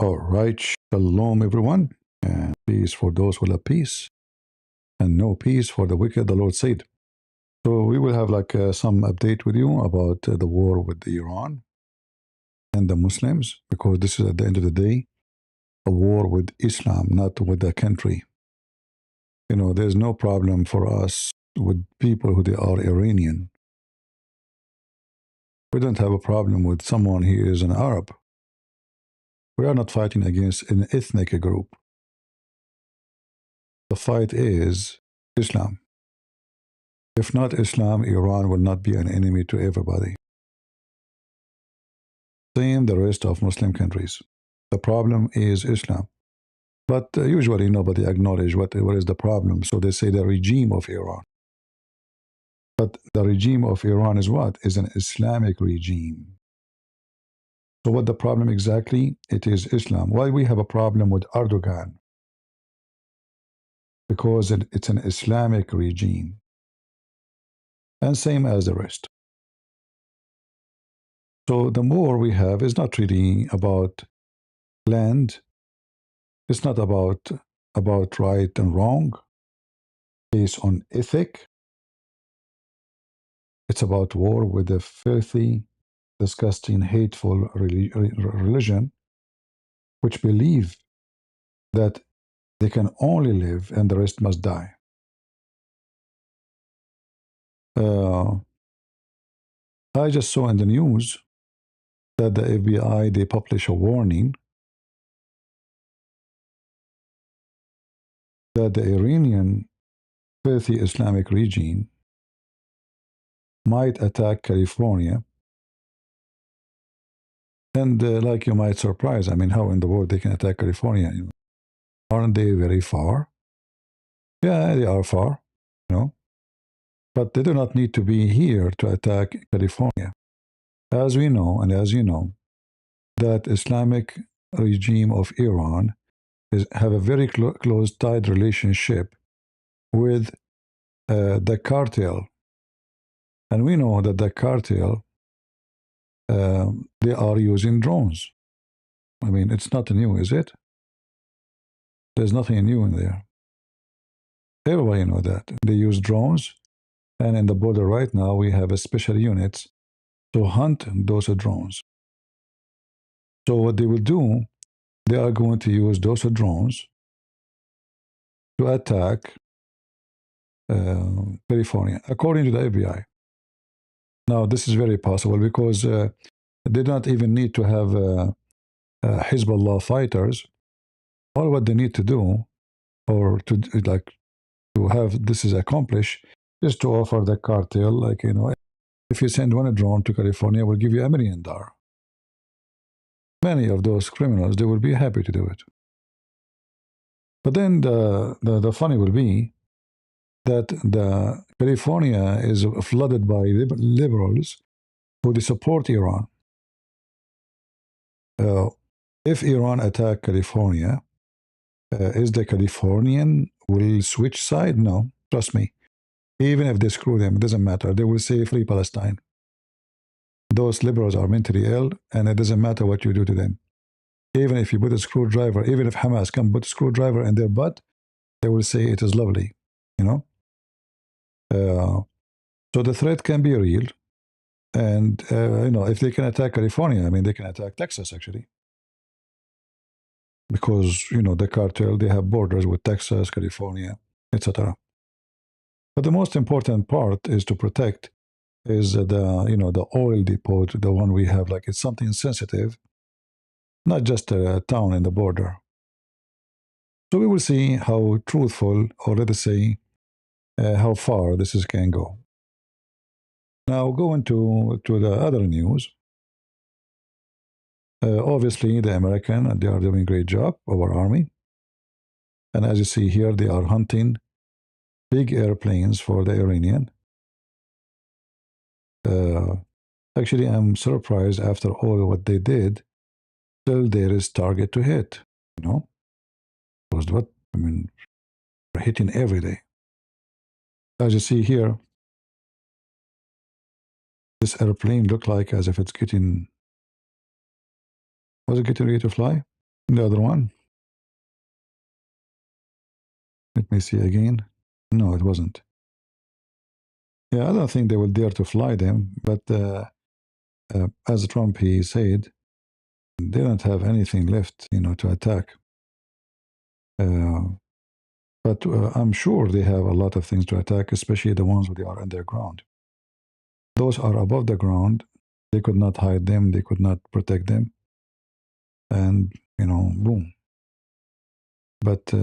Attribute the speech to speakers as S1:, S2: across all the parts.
S1: All right, shalom everyone, and peace for those who love peace, and no peace for the wicked, the Lord said. So we will have some update with you about the war with Iran and the Muslims, because this is at the end of the day a war with Islam, not with the country. You know, there's no problem for us with people who they are Iranian. We don't have a problem with someone who is an Arab. We are not fighting against an ethnic group. The fight is Islam. If not Islam, Iran will not be an enemy to everybody. Same the rest of Muslim countries. The problem is Islam. But usually nobody acknowledges what is the problem. So they say the regime of Iran. But the regime of Iran is what? Is an Islamic regime. So what the problem exactly? It is Islam. Why we have a problem with Erdogan? Because it's an Islamic regime. And same as the rest. So the war we have is not really about land. It's not about right and wrong based on ethic. It's about war with a filthy, disgusting, hateful religion which believe that they can only live and the rest must die. I just saw in the news that the FBI, they publish a warning that the Iranian filthy Islamic regime might attack California. And like you might surprise, I mean, how in the world they can attack California? You know? Aren't they very far? Yeah, they are far, you know. But they do not need to be here to attack California. As we know, and as you know, that Islamic regime of Iran have a very close, tight relationship with the cartel. And we know that the cartel, they are using drones. I mean, it's not new, is it? There's nothing new in there. Everybody knows that. They use drones. And in the border right now, we have a special units to hunt those drones. So what they will do, they are going to use those drones to attack California, according to the FBI. Now, this is very possible because they don't even need to have Hezbollah fighters. All what they need to do, or to have this is accomplished, is to offer the cartel, like, you know, if you send one drone to California, we'll give you $1 million. Many of those criminals, they will be happy to do it. But then the funny will be that the California is flooded by liberals who they support Iran. If Iran attack California, is the Californian will switch side? No, trust me. Even if they screw them, it doesn't matter. They will say free Palestine. Those liberals are mentally ill, and it doesn't matter what you do to them. Even if you put a screwdriver, even if Hamas can put a screwdriver in their butt, they will say it is lovely, you know. So the threat can be real, and you know, if they can attack California, I mean, they can attack Texas actually, because you know the cartel, they have borders with Texas, California, etc. But the most important part is to protect is the oil depot, the one we have, like it's something sensitive, not just a town in the border. So we will see how truthful, or let us say, how far this can go. Now, going to the other news. Obviously, the American, they are doing a great job, our army. And as you see here, they are hunting big airplanes for the Iranian. Actually, I'm surprised after all what they did, still there is target to hit, you know? Because what, I mean, we're hitting every day. As you see here, this airplane looked like as if it's getting, was it getting ready to fly? The other one, let me see again. No, it wasn't. Yeah, I don't think they will dare to fly them. But as Trump he said, they don't have anything left, to attack. Uh, but I'm sure they have a lot of things to attack, especially the ones that are underground. Those are above the ground. They could not hide them. They could not protect them. And boom. But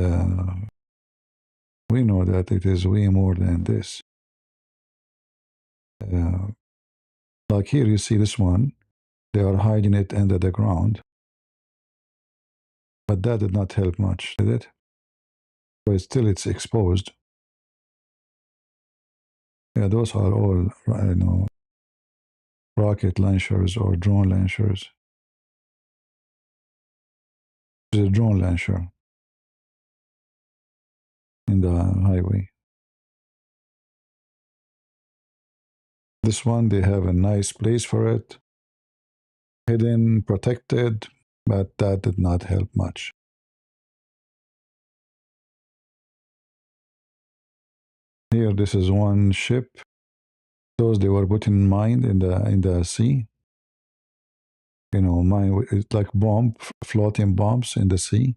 S1: we know that it is way more than this. Uh, like here, you see this one. They are hiding it under the ground. But that did not help much, did it? But still, it's exposed. Yeah, those are all, rocket launchers or drone launchers. There's a drone launcher in the highway. This one, they have a nice place for it, hidden, protected, but that did not help much. Here, this is one ship. Those they were put in mine in the sea. Mine it's like floating bombs in the sea.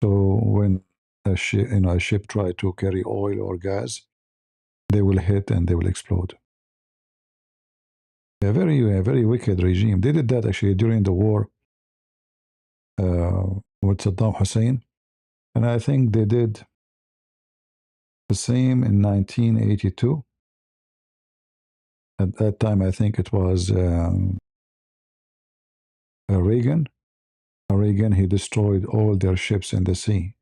S1: So when a ship try to carry oil or gas, they will hit and they will explode. A very wicked regime. They did that actually during the war with Saddam Hussein, and I think they did the same in 1982. At that time, I think it was Reagan. Reagan, he destroyed all their ships in the sea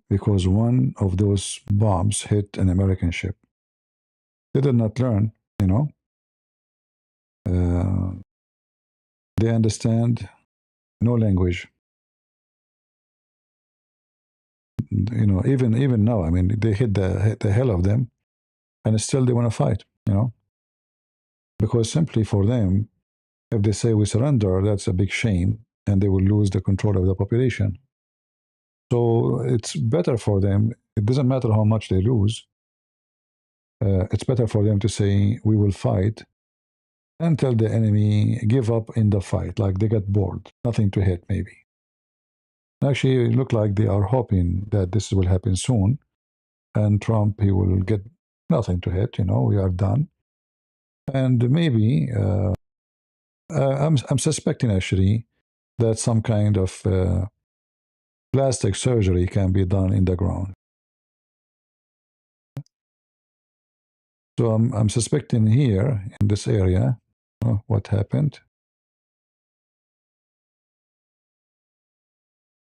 S1: because one of those bombs hit an American ship. They did not learn, they understand no language. Even now, I mean, they hit the hell of them, and still they want to fight. Because simply for them, if they say we surrender, that's a big shame, and they will lose the control of the population. So it's better for them. It doesn't matter how much they lose. It's better for them to say we will fight until the enemy give up in the fight, like they get bored, nothing to hit maybe. Actually, it look like they are hoping that this will happen soon, and Trump he will get nothing to hit. We are done, and maybe I'm suspecting actually that some kind of plastic surgery can be done in the ground. So I'm suspecting here in this area, what happened?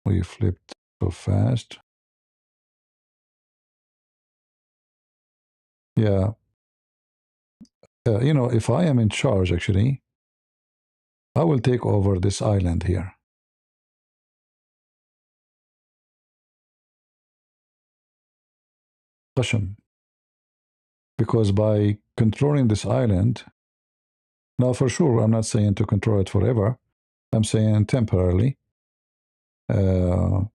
S1: We flipped so fast. Yeah. If I am in charge, actually, I will take over this island here. Qashm. Because by controlling this island, now for sure, I'm not saying to control it forever. I'm saying temporarily. And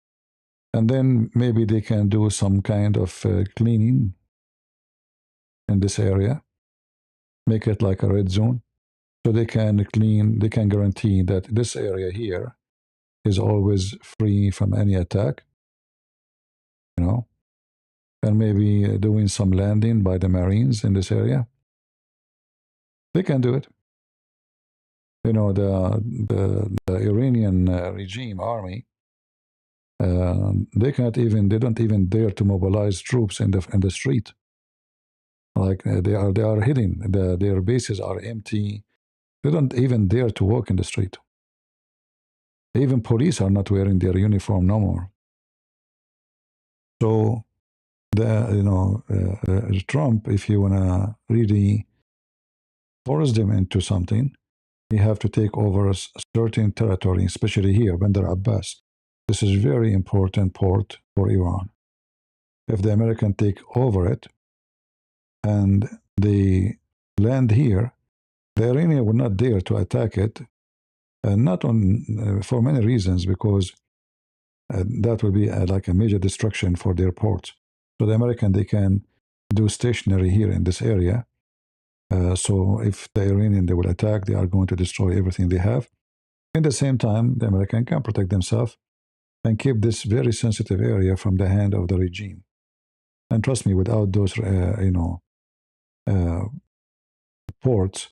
S1: then maybe they can do some kind of cleaning in this area, make it like a red zone. So they can guarantee that this area here is always free from any attack, and maybe doing some landing by the Marines in this area. They can do it. The Iranian regime army, they don't even dare to mobilize troops in the street. Like they are hidden. Their bases are empty. They don't even dare to walk in the street. Even police are not wearing their uniform no more. So Trump, if you wanna really force them into something, you have to take over a certain territory, especially here, Bandar Abbas. This is very important port for Iran. If the Americans take over it and they land here, the Iranian will not dare to attack it not on for many reasons, because that will be like a major destruction for their ports. So the American, they can do stationary here in this area. So if the Iranian, they will attack, they are going to destroy everything they have. In the same time, the American can protect themselves and keep this very sensitive area from the hand of the regime. And trust me, without those, uh, ports,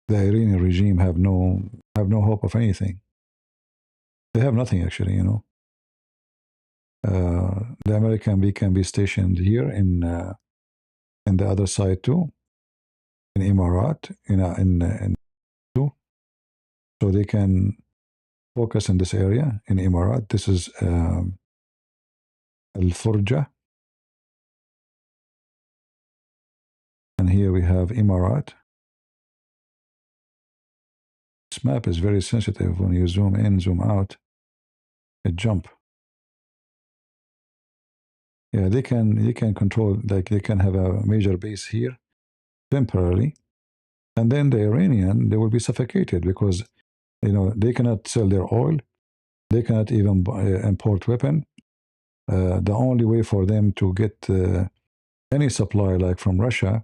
S1: the Iranian regime have no hope of anything. They have nothing actually. The American, we can be stationed here in the other side too, in Emirat, in too, so they can focus in this area in Emirat. This is Al Furja, and here we have Emirat. This map is very sensitive. When you zoom in, zoom out, it jump. Yeah, they can control, like they can have a major base here temporarily, and then the Iranian, they will be suffocated because they cannot sell their oil, they cannot even import weapon. The only way for them to get any supply like from Russia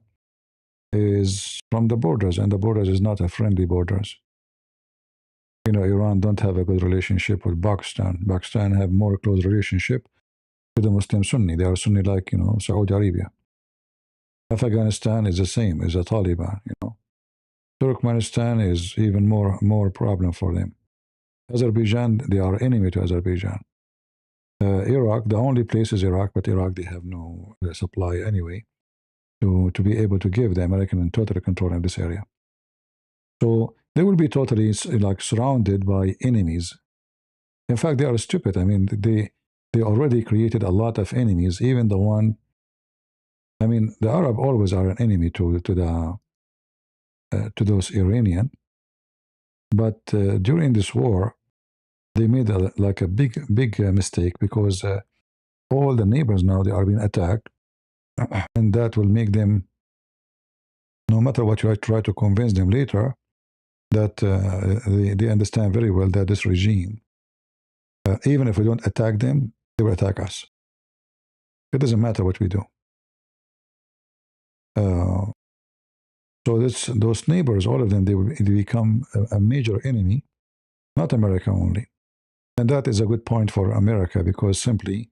S1: is from the borders, and the borders is not a friendly borders. Iran don't have a good relationship with Pakistan. Pakistan have more close relationship with the Muslim Sunni. They are Sunni like Saudi Arabia. Afghanistan is the same, is a Taliban. Turkmenistan is even more problem for them. Azerbaijan, they are enemy to Azerbaijan. Iraq, the only place is Iraq, but Iraq, they have no supply anyway to be able to give the American and total control in this area. So they will be totally like surrounded by enemies. In fact, they are stupid. I mean, they already created a lot of enemies. Even the one, I mean, the Arab always are an enemy to those Iranian. But during this war, they made like a big mistake, because all the neighbors now, they are being attacked, and that will make them, no matter what you try to convince them later, that they understand very well that this regime, even if we don't attack them, they will attack us. It doesn't matter what we do. Uh, so those neighbors, all of them, they become a major enemy, not America only. And that is a good point for America, because simply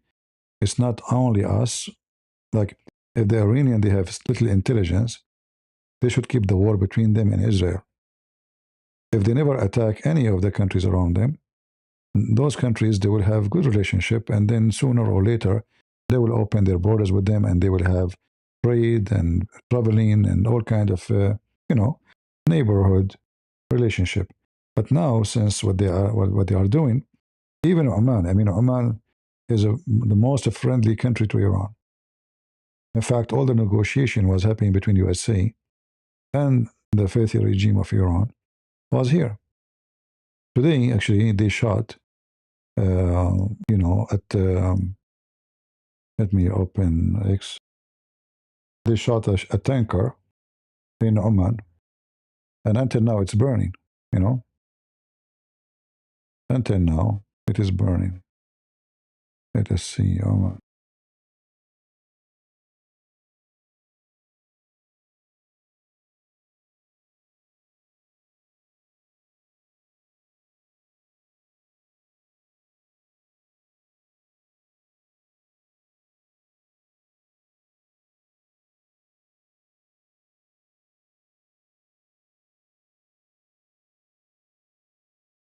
S1: it's not only us. Like, if the Iranian, they have little intelligence, they should keep the war between them and Israel. If they never attack any of the countries around them, those countries, they will have good relationship, and then sooner or later they will open their borders with them, and they will have trade and traveling and all kind of neighborhood relationship. But now, since what they are doing, even Oman, I mean, Oman is the most friendly country to Iran. In fact, all the negotiation was happening between USA and the Fathi regime of Iran was here. Today, actually, they shot, at, let me open X. They shot a tanker in Oman, and until now it's burning, you know. Until now, it is burning. Let us see, Oman.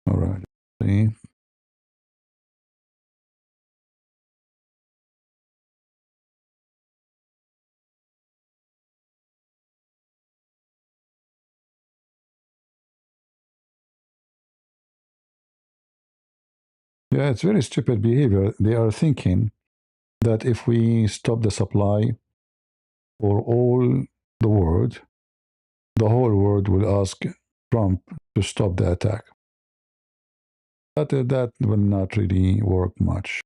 S1: All right. See. Yeah, it's very stupid behavior. They are thinking that if we stop the supply for all the world, the whole world will ask Trump to stop the attack. But that will not really work much.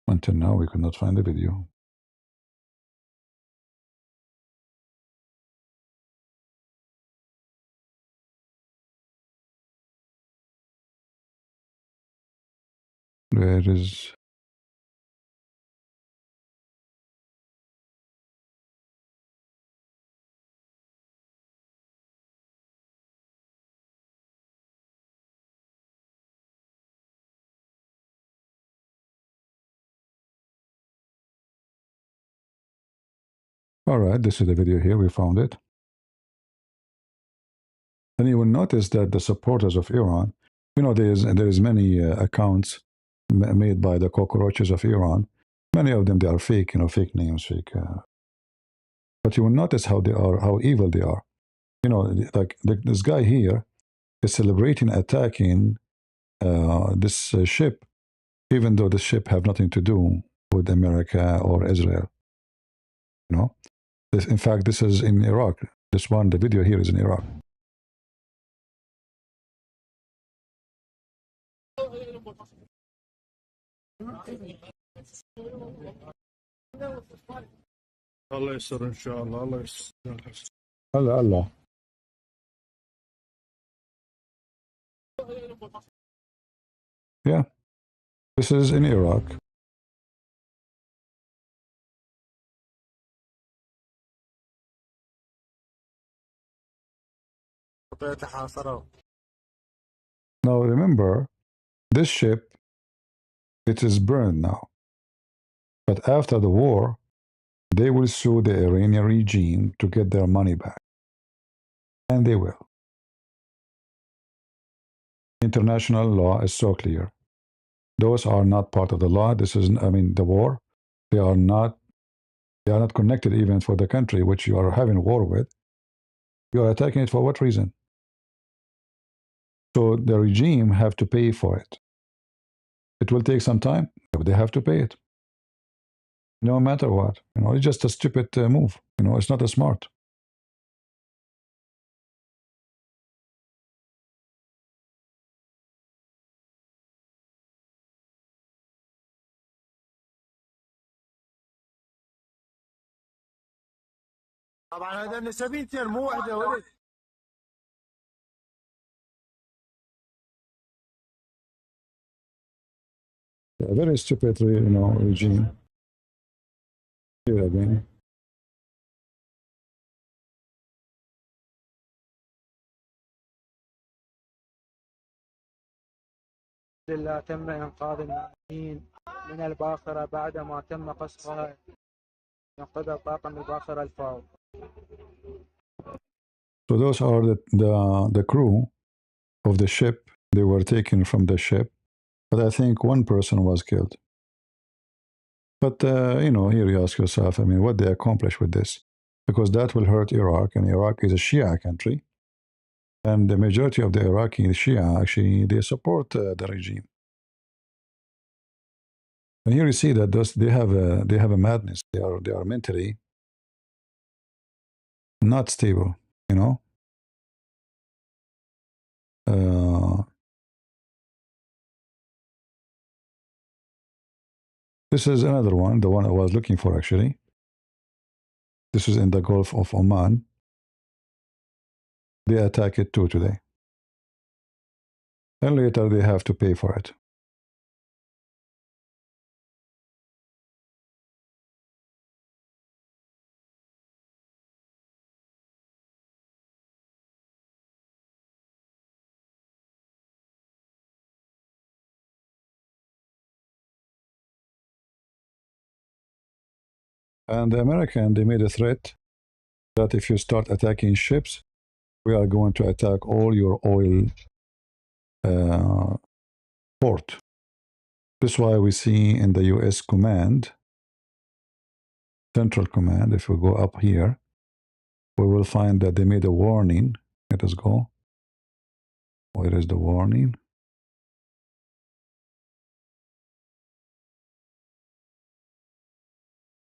S1: Until now, we could not find the video. Where is... All right, this is the video here. We found it. And you will notice that the supporters of Iran, you know, there is many accounts made by the cockroaches of Iran. Many of them, they are fake, you know, fake names, fake. But you will notice how they are, how evil they are. You know, like this guy here is celebrating attacking this ship, even though the ship have nothing to do with America or Israel. You know, in fact, this is in Iraq. This one, the video here is in Iraq.
S2: الله يستر ان شاء الله. الله يستر.
S1: Allah, Allah. Yeah, this is in Iraq. Now remember, this ship, it is burned now. But after the war, they will sue the Iranian regime to get their money back. And they will. International law is so clear. Those are not part of the law. This is, I mean, the war. They are not connected even for the country which you are having war with. You are attacking it for what reason? So the regime have to pay for it. It will take some time, but they have to pay it. No matter what. You know, it's just a stupid move. You know, it's not a smart.
S2: طبعا هذا نسبيتين مو واحده ولد.
S1: Yeah, very stupid, you know, regime. Here again.
S3: لله تم إنقاذ المدنيين من الباخرة بعدما تم قصفها ينقذ طاقم الباخرة الفاو.
S1: So those are the crew of the ship. They were taken from the ship, but I think one person was killed. But you know, here you ask yourself, I mean, what they accomplish with this? Because that will hurt Iraq, and Iraq is a Shia country, and the majority of the Iraqi Shia actually they support the regime. And here you see that they have a madness. They are mentally not stable. You know. This is another one, the one I was looking for actually. This is in the Gulf of Oman. They attack it too today. And later they have to pay for it. And the American, they made a threat that if you start attacking ships, we are going to attack all your oil port. This is why we see in the US command, Central Command, if we go up here, we will find that they made a warning. Let us go. Where is the warning?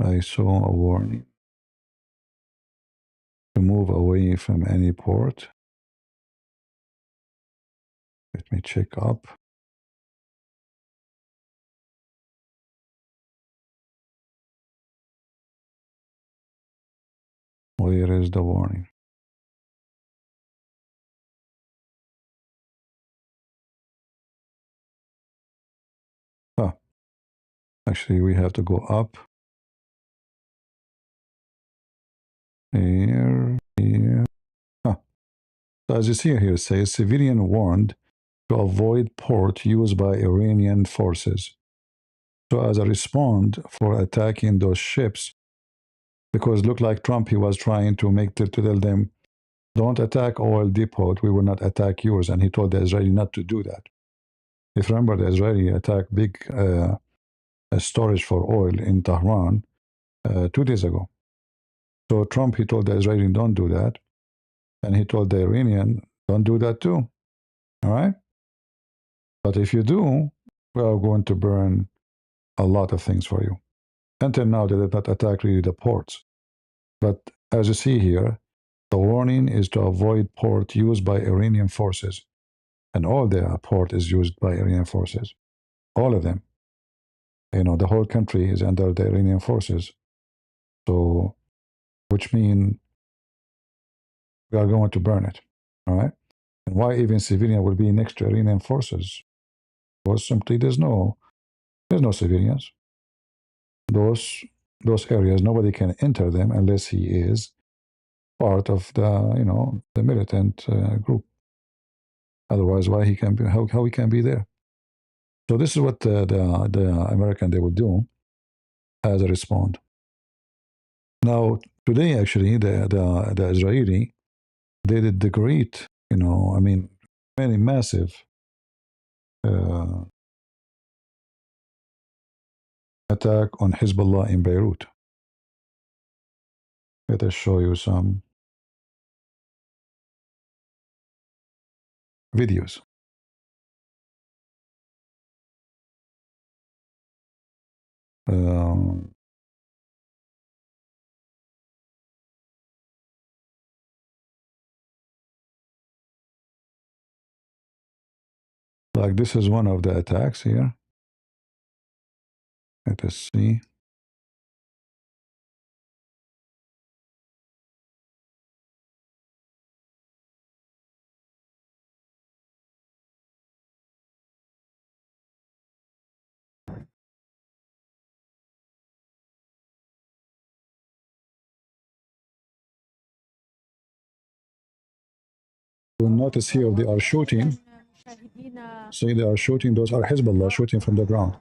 S1: I saw a warning to move away from any port. Let me check up. Where is the warning? Ah, Actually, we have to go up. Here. Huh. So as you see here, it says civilian warned to avoid port used by Iranian forces. So as a response for attacking those ships, because it looked like Trump, he was trying to tell them, don't attack oil depot, we will not attack yours. And he told the Israeli not to do that. If you remember, the Israeli attacked big storage for oil in Tehran 2 days ago. So Trump, he told the Israeli, don't do that. And he told the Iranian, don't do that too. All right? But if you do, we are going to burn a lot of things for you. Until now, they did not attack really the ports. But as you see here, the warning is to avoid port used by Iranian forces. And all the port is used by Iranian forces. All of them. You know, the whole country is under the Iranian forces. So, which means we are going to burn it. All right? And why even civilian will be next to Iranian forces? Because simply there's no civilians. Those areas, nobody can enter them unless he is part of the militant group. Otherwise, why he can be, how he can be there? So this is what the American they will do as a response. Now today, actually, the Israeli they did the great, many massive attack on Hezbollah in Beirut. Let us show you some videos. Like this is one of the attacks here. Let us see. You'll notice here they are shooting. See, they are shooting. Those are Hezbollah shooting from the ground.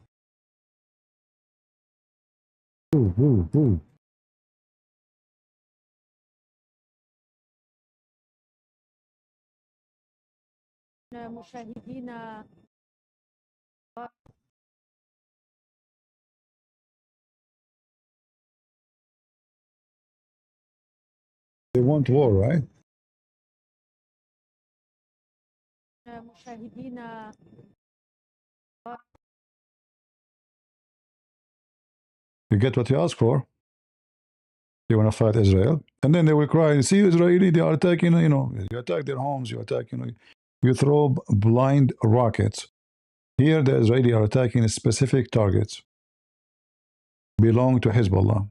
S1: Ooh, ooh, ooh. They want war, right? You get what you ask for. They want to fight Israel. And then they will cry, see, Israeli, they are attacking, you attack their homes, you attack, you throw blind rockets. Here, the Israeli are attacking specific targets belong to Hezbollah,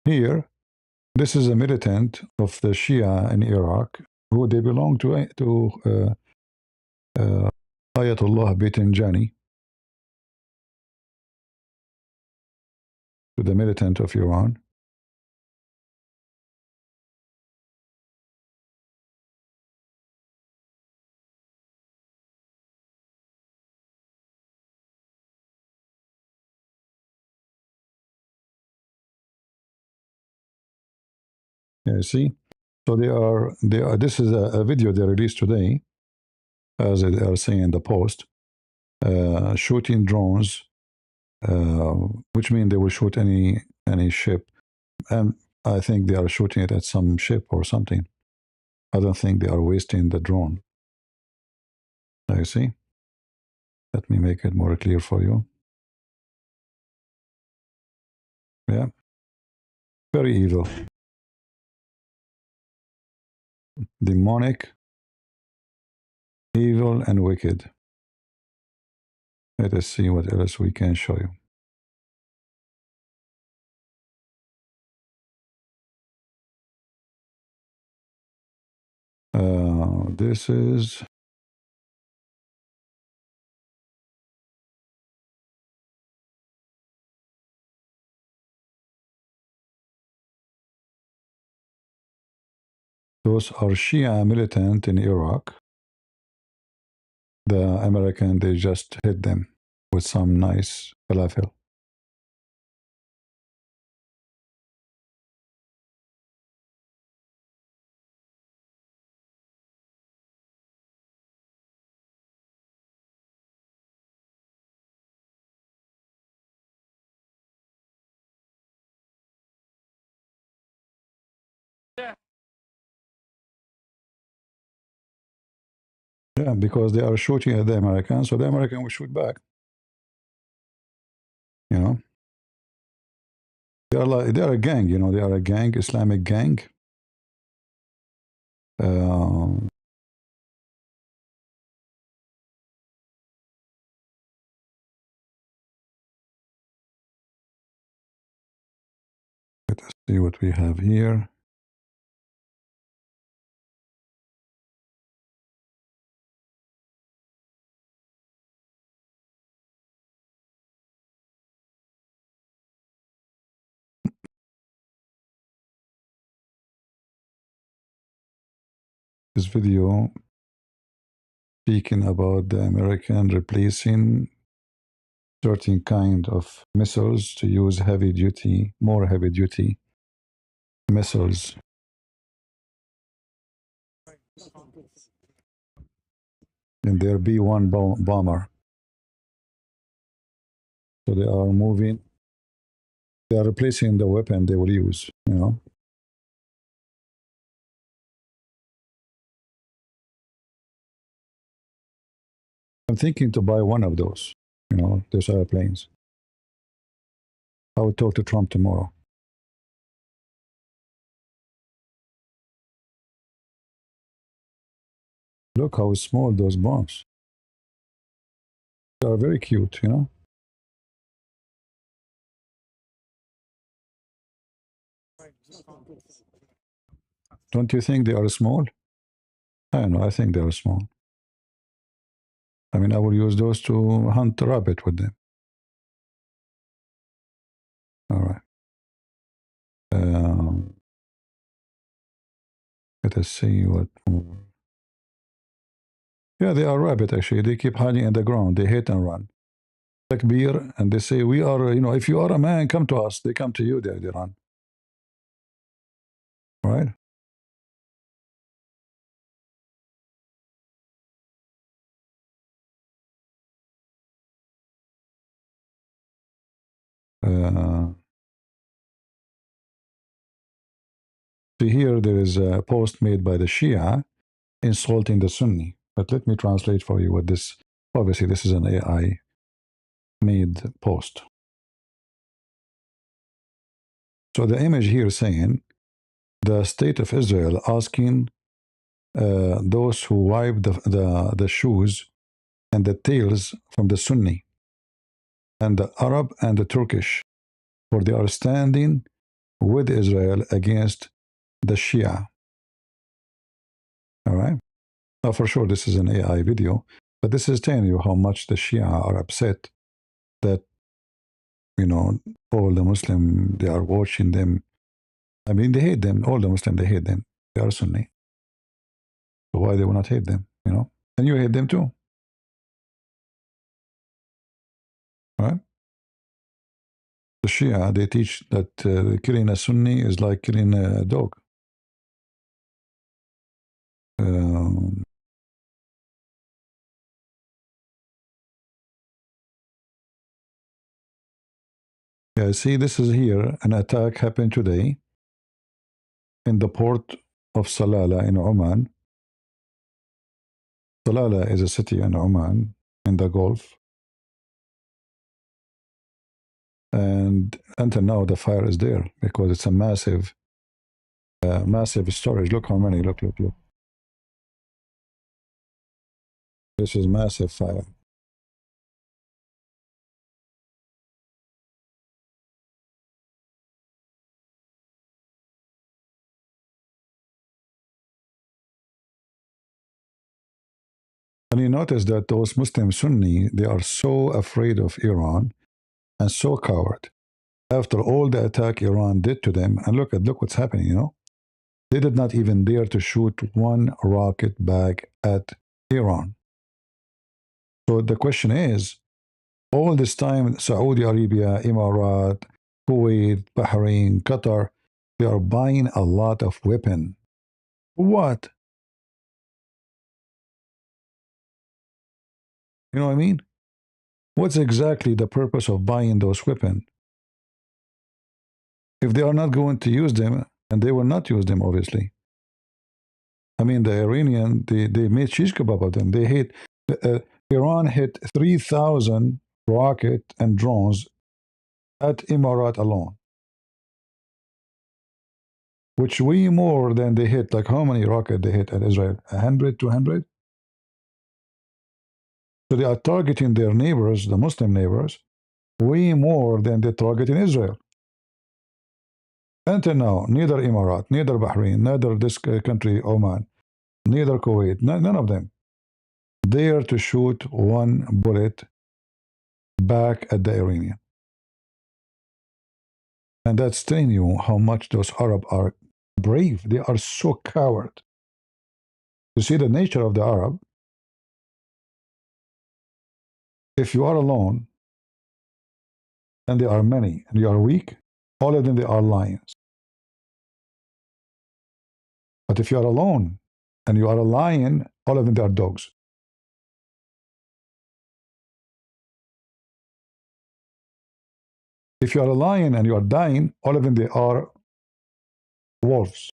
S1: Here, this is a militant of the Shia in Iraq, who they belong to Ayatollah Batinjani, to the militant of Iran. Yeah, see? So they are, this is a video they released today, as they are saying in the post, shooting drones, which means they will shoot any ship. And I think they are shooting it at some ship or something. I don't think they are wasting the drone. Now you see? Let me make it more clear for you. Yeah. Very evil. Demonic, evil, and wicked. Let us see what else we can show you. this is those are Shia militant in Iraq. The American, they just hit them with some nice falafel. Yeah, because they are shooting at the Americans, so the American will shoot back. You know, they are a gang. You know, they are a gang, Islamic gang. Uh, let us see what we have here. This video speaking about the American replacing certain kind of missiles to use heavy duty, more heavy duty missiles. In their B-1 bomber. So they are moving, they are replacing the weapon they will use, you know. I'm thinking to buy one of those, you know, those airplanes. I will talk to Trump tomorrow. Look how small those bombs. They are very cute, you know. Don't you think they are small? I don't know, I think they are small. I mean, I will use those to hunt a rabbit with them. All right. Let us see what more. Yeah, they are rabbit actually. They keep hiding in the ground. They hit and run. Like beer, and they say, we are, you know, if you are a man, come to us. They come to you, they run. Right? See here, there is a post made by the Shia insulting the Sunni. But let me translate for you what this, obviously this is an AI made post. So the image here is saying, the state of Israel asking those who wipe the shoes and the tails from the Sunni and the Arab and the Turkish, for they are standing with Israel against the Shia. All right. Now, for sure, this is an AI video, but this is telling you how much the Shia are upset that, you know, all the Muslim, they are watching them. I mean, they hate them. All the Muslim, they hate them. They are Sunni. So why they will not hate them, you know? And you hate them too, right? The Shia, they teach that killing a Sunni is like killing a dog. Um, yeah, see, this is here. An attack happened today in the port of Salalah in Oman. Salalah is a city in Oman in the Gulf. And until now, the fire is there because it's a massive, massive storage. Look how many, look. This is massive fire. notice that those Muslim Sunni, they are so afraid of Iran and so coward. After all the attack Iran did to them, and look what's happening, you know. They did not even dare to shoot one rocket back at Iran. So the question is, all this time, Saudi Arabia, Emirat, Kuwait, Bahrain, Qatar, they are buying a lot of weapon. What? You know what I mean? What's exactly the purpose of buying those weapons? If they are not going to use them, and they will not use them, obviously. I mean, the Iranian, they made shish kebab of them. They hit, Iran hit 3,000 rocket and drones at Emirat alone, which way more than they hit. Like how many rocket they hit at Israel? 100, 200? So they are targeting their neighbors, the Muslim neighbors, way more than they target in Israel. Until now, neither Emirat, neither Bahrain, neither this country, Oman, neither Kuwait, none of them dare to shoot one bullet back at the Iranian. And that's telling you how much those Arab are brave. They are so coward. You see the nature of the Arab. If you are alone, and there are many, and you are weak, all of them, they are lions. But if you are alone, and you are a lion, all of them, they are dogs. If you are a lion and you are dying, all of them, they are wolves.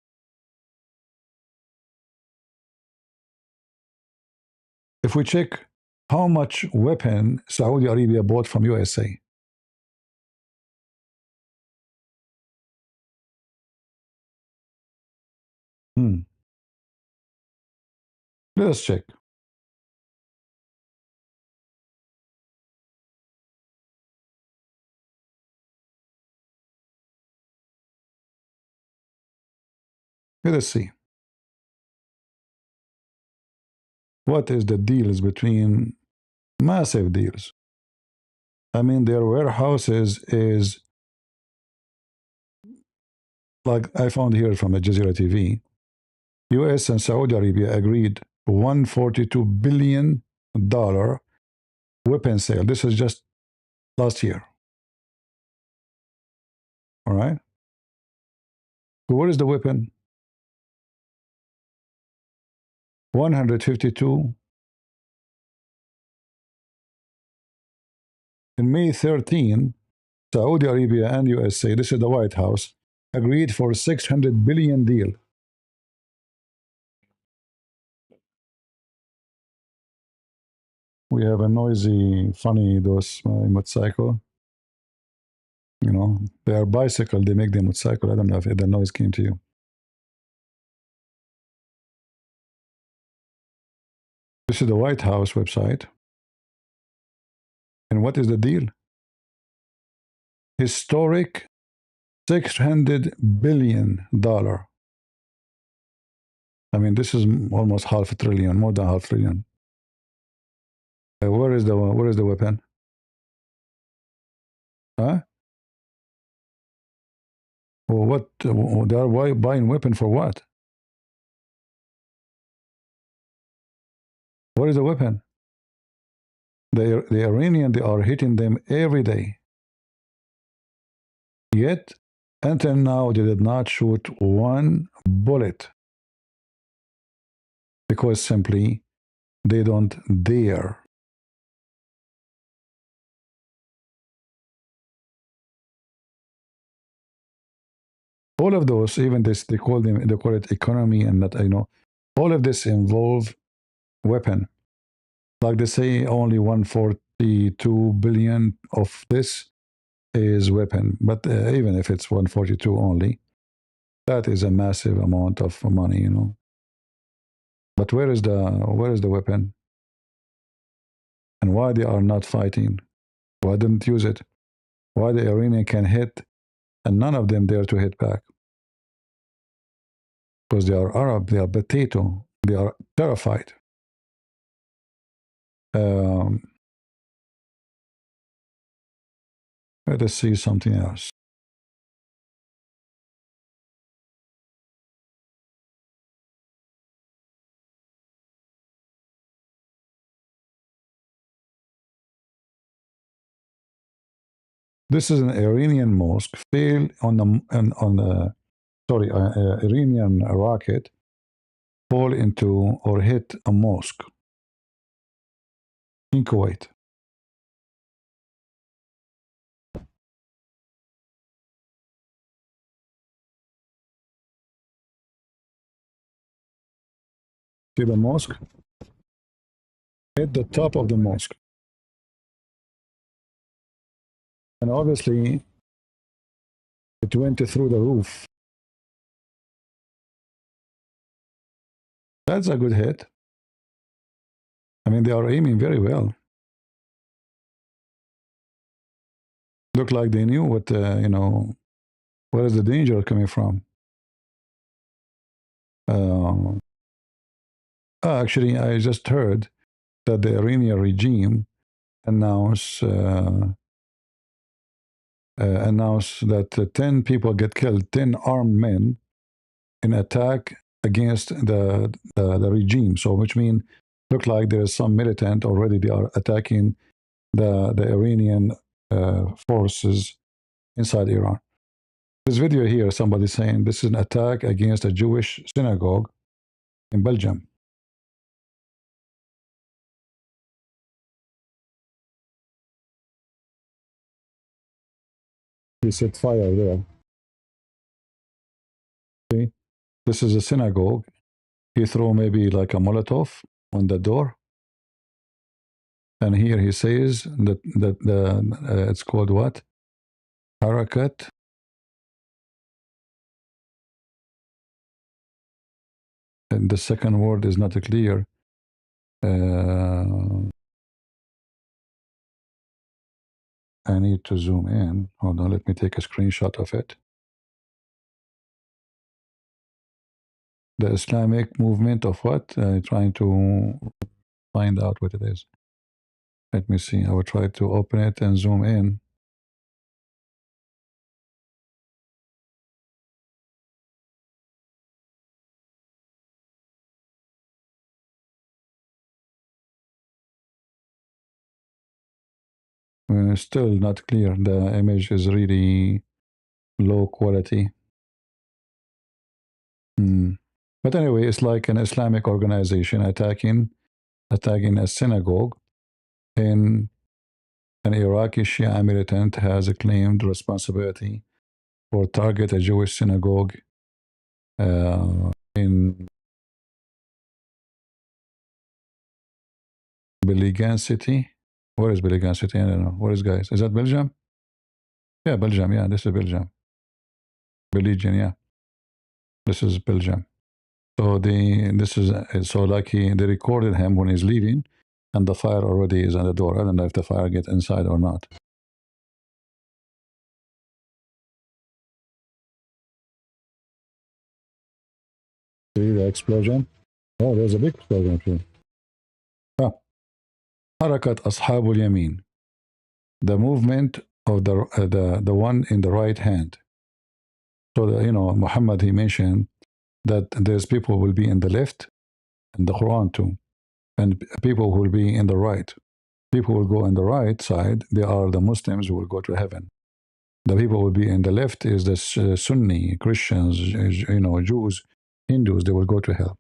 S1: If we check how much weapon Saudi Arabia bought from USA, let us check. Let us see. What is the deals between massive deals? I mean, their warehouses is like I found here from Al Jazeera TV. US and Saudi Arabia agreed $142 billion weapon sale. This is just last year. All right. So what is the weapon? 152. In May 13, Saudi Arabia and USA, this is the White House, agreed for $600 billion deal. We have a noisy, funny, those motorcycle. You know, they are bicycle, they make them motorcycle. I don't know if the noise came to you. This is the White House website. And what is the deal? Historic $600 billion. I mean, this is almost $500 billion, more than $500 billion. Where is the weapon? Huh? Well, what they are buying weapon for what? What is the weapon? The Iranian, they are hitting them every day. Yet, until now, they did not shoot one bullet because simply they don't dare. All of those, even this, they call it economy, and not, all of this involve weapon. Like they say, only 142 billion of this is weapon, but even if it's 142 only, that is a massive amount of money, But where is the weapon? And why they are not fighting? Why didn't use it? Why the Iranian can hit and none of them dare to hit back? Because they are Arab, they are potato, they are terrified. Um, let us see something else. This is an Iranian mosque failed on the Iranian rocket fall into or hit a mosque in Kuwait. See the mosque? Hit the top of the mosque. And obviously, it went through the roof. That's a good hit. I mean, they are aiming very well. Look like they knew what, where is the danger coming from. Actually, I just heard that the Iranian regime announced that 10 people get killed, 10 armed men in attack against the regime. So, which means, look like there is some militant already. They are attacking the Iranian forces inside Iran. This video here, somebody saying this is an attack against a Jewish synagogue in Belgium. He set fire there. See, this is a synagogue. He threw maybe like a Molotov on the door. And here he says that it's called what? Harakat. And the second word is not clear. I need to zoom in. Hold on, let me take a screenshot of it. The Islamic movement of what? Trying to find out what it is. Let me see. I will try to open it and zoom in. Still not clear. The image is really low quality. But anyway, it's like an Islamic organization attacking a synagogue, and an Iraqi Shia militant has claimed responsibility for target a Jewish synagogue in Beligan City. Where is Beligan City? I don't know. Where is, guys? Is that Belgium? Yeah, Belgium. Yeah, this is Belgium. Belgium. Yeah, this is Belgium. So they recorded him when he's leaving, and the fire already is on the door. I don't know if the fire get inside or not. See the explosion? Oh, there's a big explosion too. Harakat Ashabul Yamin, the movement of the one in the right hand. So Muhammad, he mentioned that there's people will be in the left, in the Quran too, and people who will be in the right. People will go on the right side. They are the Muslims who will go to heaven. The people will be in the left is the Sunni Christians, Jews, Hindus. They will go to hell.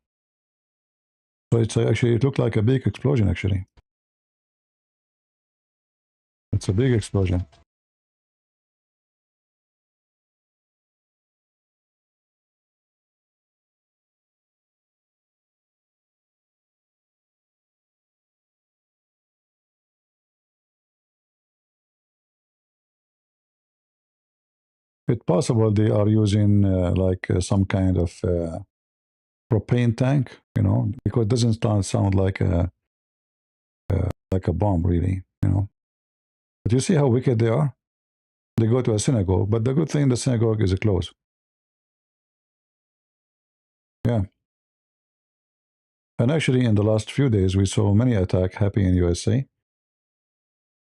S1: So it looked like a big explosion. Actually, it's a big explosion. It's possible they are using some kind of propane tank, because it doesn't sound like a bomb, really, But you see how wicked they are? They go to a synagogue, but the good thing, the synagogue is closed. Yeah. And actually, in the last few days, we saw many attacks happening in USA.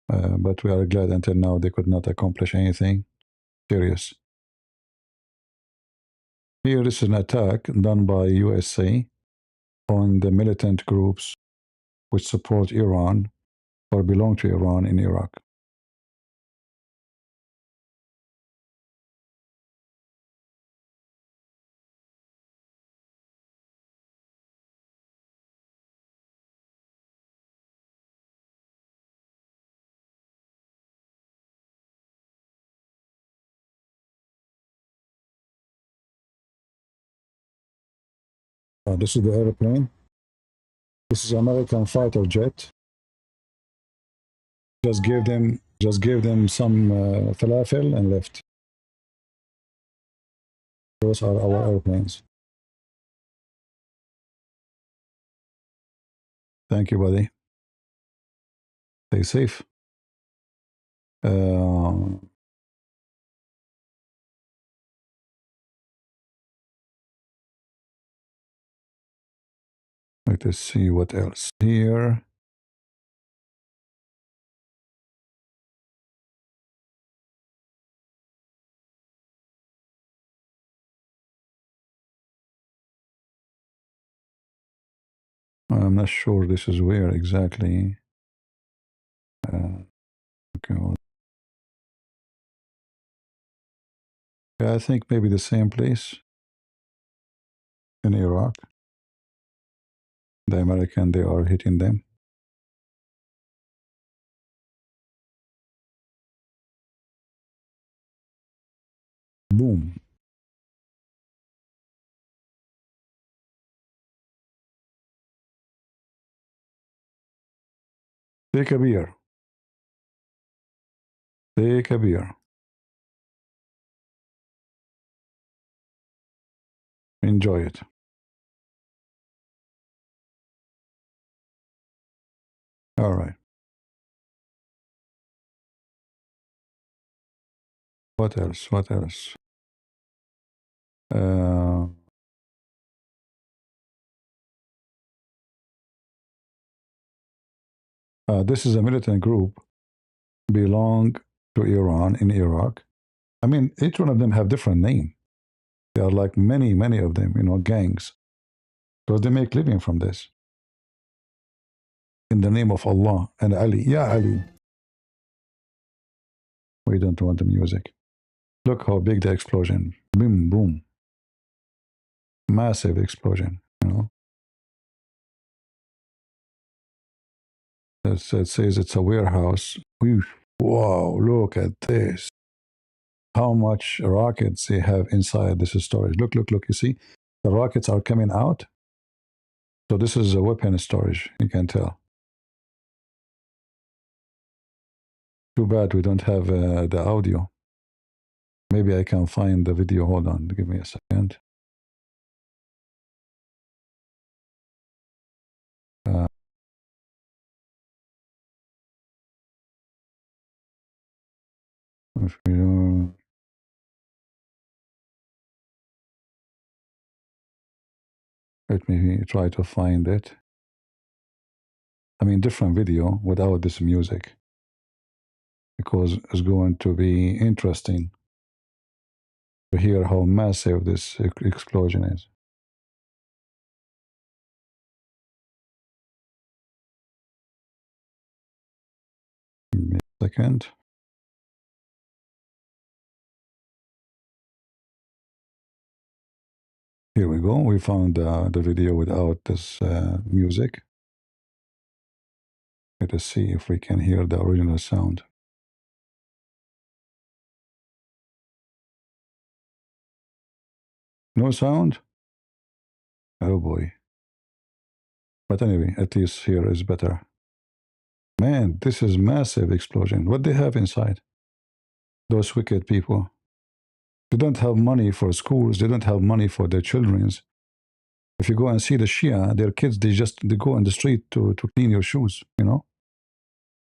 S1: But we are glad until now they could not accomplish anything serious. Here is an attack done by USA on the militant groups which support Iran or belong to Iran in Iraq. This is the airplane. This is American fighter jet. Just gave them some falafel and left. Those are our airplanes. Thank you, buddy. Stay safe. Let us see what else here. I'm not sure this is where exactly. Okay, well, yeah, I think maybe the same place in Iraq. The American, they are hitting them. Boom. Take a beer. Take a beer. Enjoy it. All right. What else? What else? This is a militant group belong to Iran in Iraq. I mean, each one of them have different name. There are like many, many of them, gangs. So they make living from this. In the name of Allah and Ali. Yeah, Ali. We don't want the music. Look how big the explosion. Boom, boom. Massive explosion, It says it's a warehouse. Wow, look at this. How much rockets they have inside this storage. Look, look, look. You see, the rockets are coming out. So this is a weapon storage, you can tell. Too bad we don't have the audio. Maybe I can find the video. Hold on, give me a second. If you let me try to find it. I mean, different video without this music, because it's going to be interesting to hear how massive this explosion is. Give me a second. Here we go. We found the video without this music. Let us see if we can hear the original sound. No sound? Oh boy. But anyway, at least here is better. Man, this is massive explosion. What they have inside? Those wicked people. They don't have money for schools. They don't have money for their children's. If you go and see the Shia, their kids, they go on the street to clean your shoes,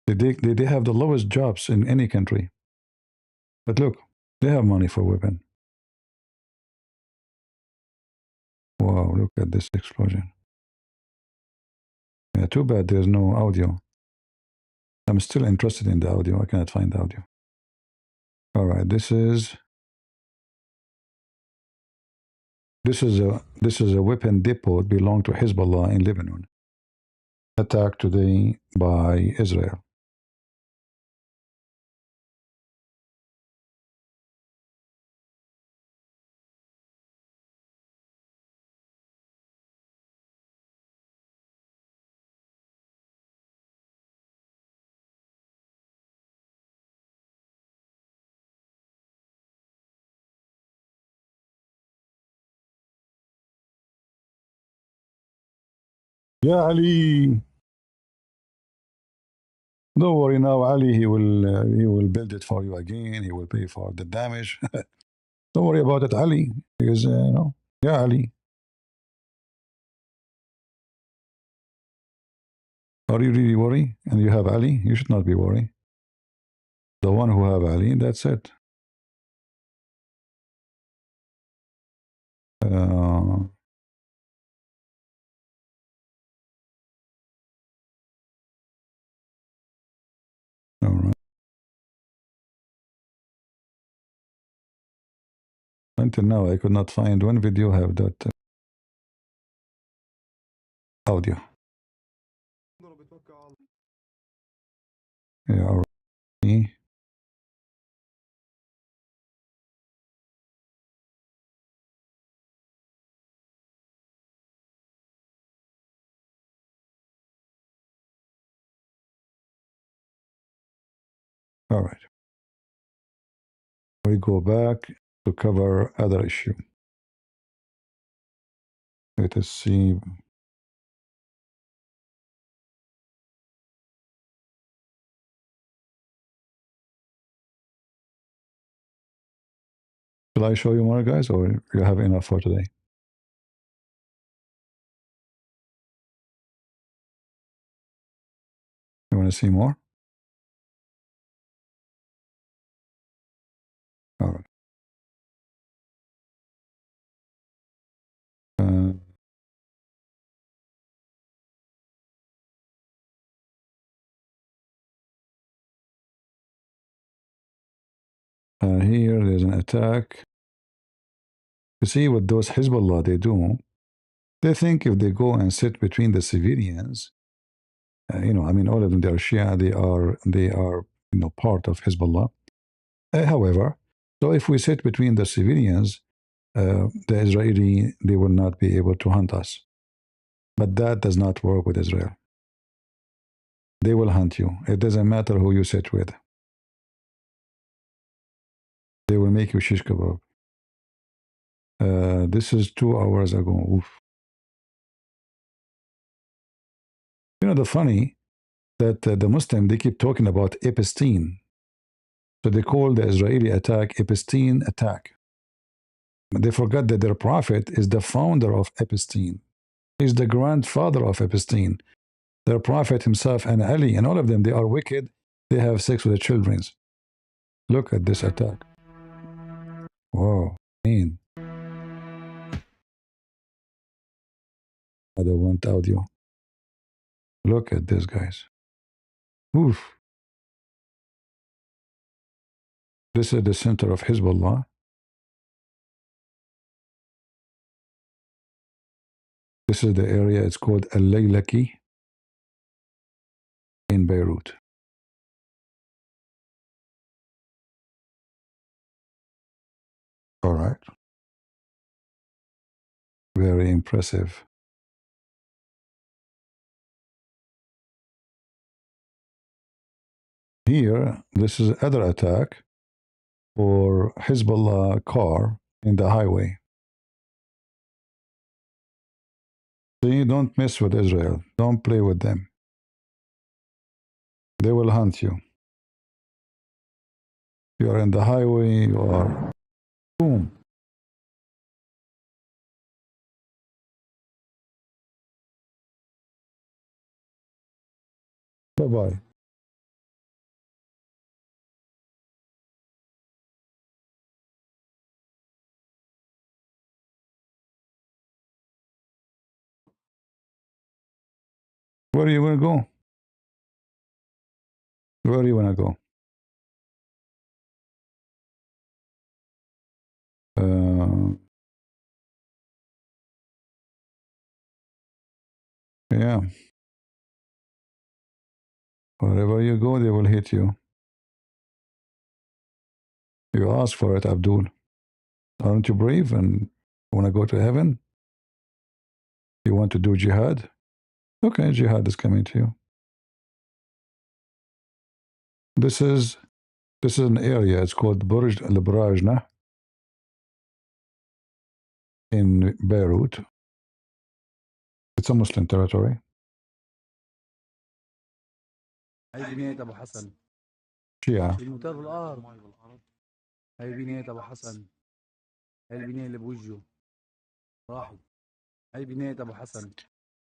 S1: They have the lowest jobs in any country. But look, they have money for weapon. Wow, look at this explosion. Yeah, too bad there's no audio. I'm still interested in the audio. I cannot find the audio. All right, this is a weapon depot belong to Hezbollah in Lebanon. Attacked today by Israel. Yeah, Ali. Don't worry now, Ali. He will build it for you again. He will pay for the damage. Don't worry about it, Ali. Because yeah, Ali. Are you really worried? And you have Ali? You should not be worried. The one who have Ali, that's it. All right. Until now, I could not find one video have that audio. Yeah, all right. All right. We go back to cover other issue. Let us see. Shall I show you more, guys, or you have enough for today? You want to see more? All right. Here, there's an attack. You see what those Hezbollah they do? They think if they go and sit between the civilians, I mean, all of them, they are Shia, they are part of Hezbollah. However, so if we sit between the civilians, the Israeli, they will not be able to hunt us. But that does not work with Israel. They will hunt you. It doesn't matter who you sit with. They will make you shish kebab. This is 2 hours ago. Oof. The funny that the Muslim, they keep talking about Epstein. So they call the Israeli attack Epstein attack. They forgot that their prophet is the founder of Epstein. He's the grandfather of Epstein. Their prophet himself and Ali and all of them, they are wicked. They have sex with the children. Look at this attack. Whoa, man. I don't want audio. Look at this, guys. Oof. This is the center of Hezbollah. This is the area, it's called Al-Laylaki in Beirut. All right. Very impressive. Here, this is other attack for Hezbollah car in the highway. See, don't mess with Israel. Don't play with them. They will hunt you. You are in the highway, you are boom. Bye-bye. Where do you want to go? Where do you want to go? Yeah. Wherever you go, they will hit you. You ask for it, Abdul. Aren't you brave and want to go to heaven? You want to do jihad? Okay, jihad is coming to you. This is an area. It's called Burj Al Brajna in Beirut. It's a Muslim territory.
S4: هاي بناية أبو حسن
S1: Shia.
S4: الموتور بالأرض. هاي بناية أبو حسن. هاي البناية اللي بوجهه راحت. هاي بناية أبو حسن.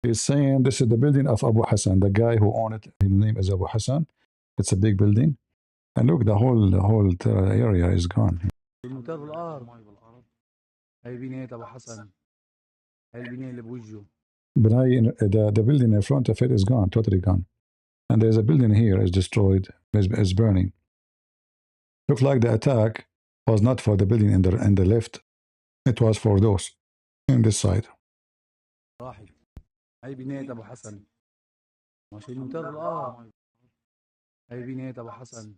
S1: He's saying this is the building of Abu Hassan, the guy who owned it. His name is Abu Hassan. It's a big building. And look, the whole area is gone.
S4: الموتور بالأرض. هاي بناية أبو حسن. هاي البناية اللي بوجهه.
S1: The building in front of it is gone, totally gone. And there's a building here is destroyed, is burning. Looks like the attack was not for the building in the left. It was for those in this side.
S4: راحت. هاي بناية أبو حسن. ماشي الموتور بالأرض. هاي بناية أبو حسن.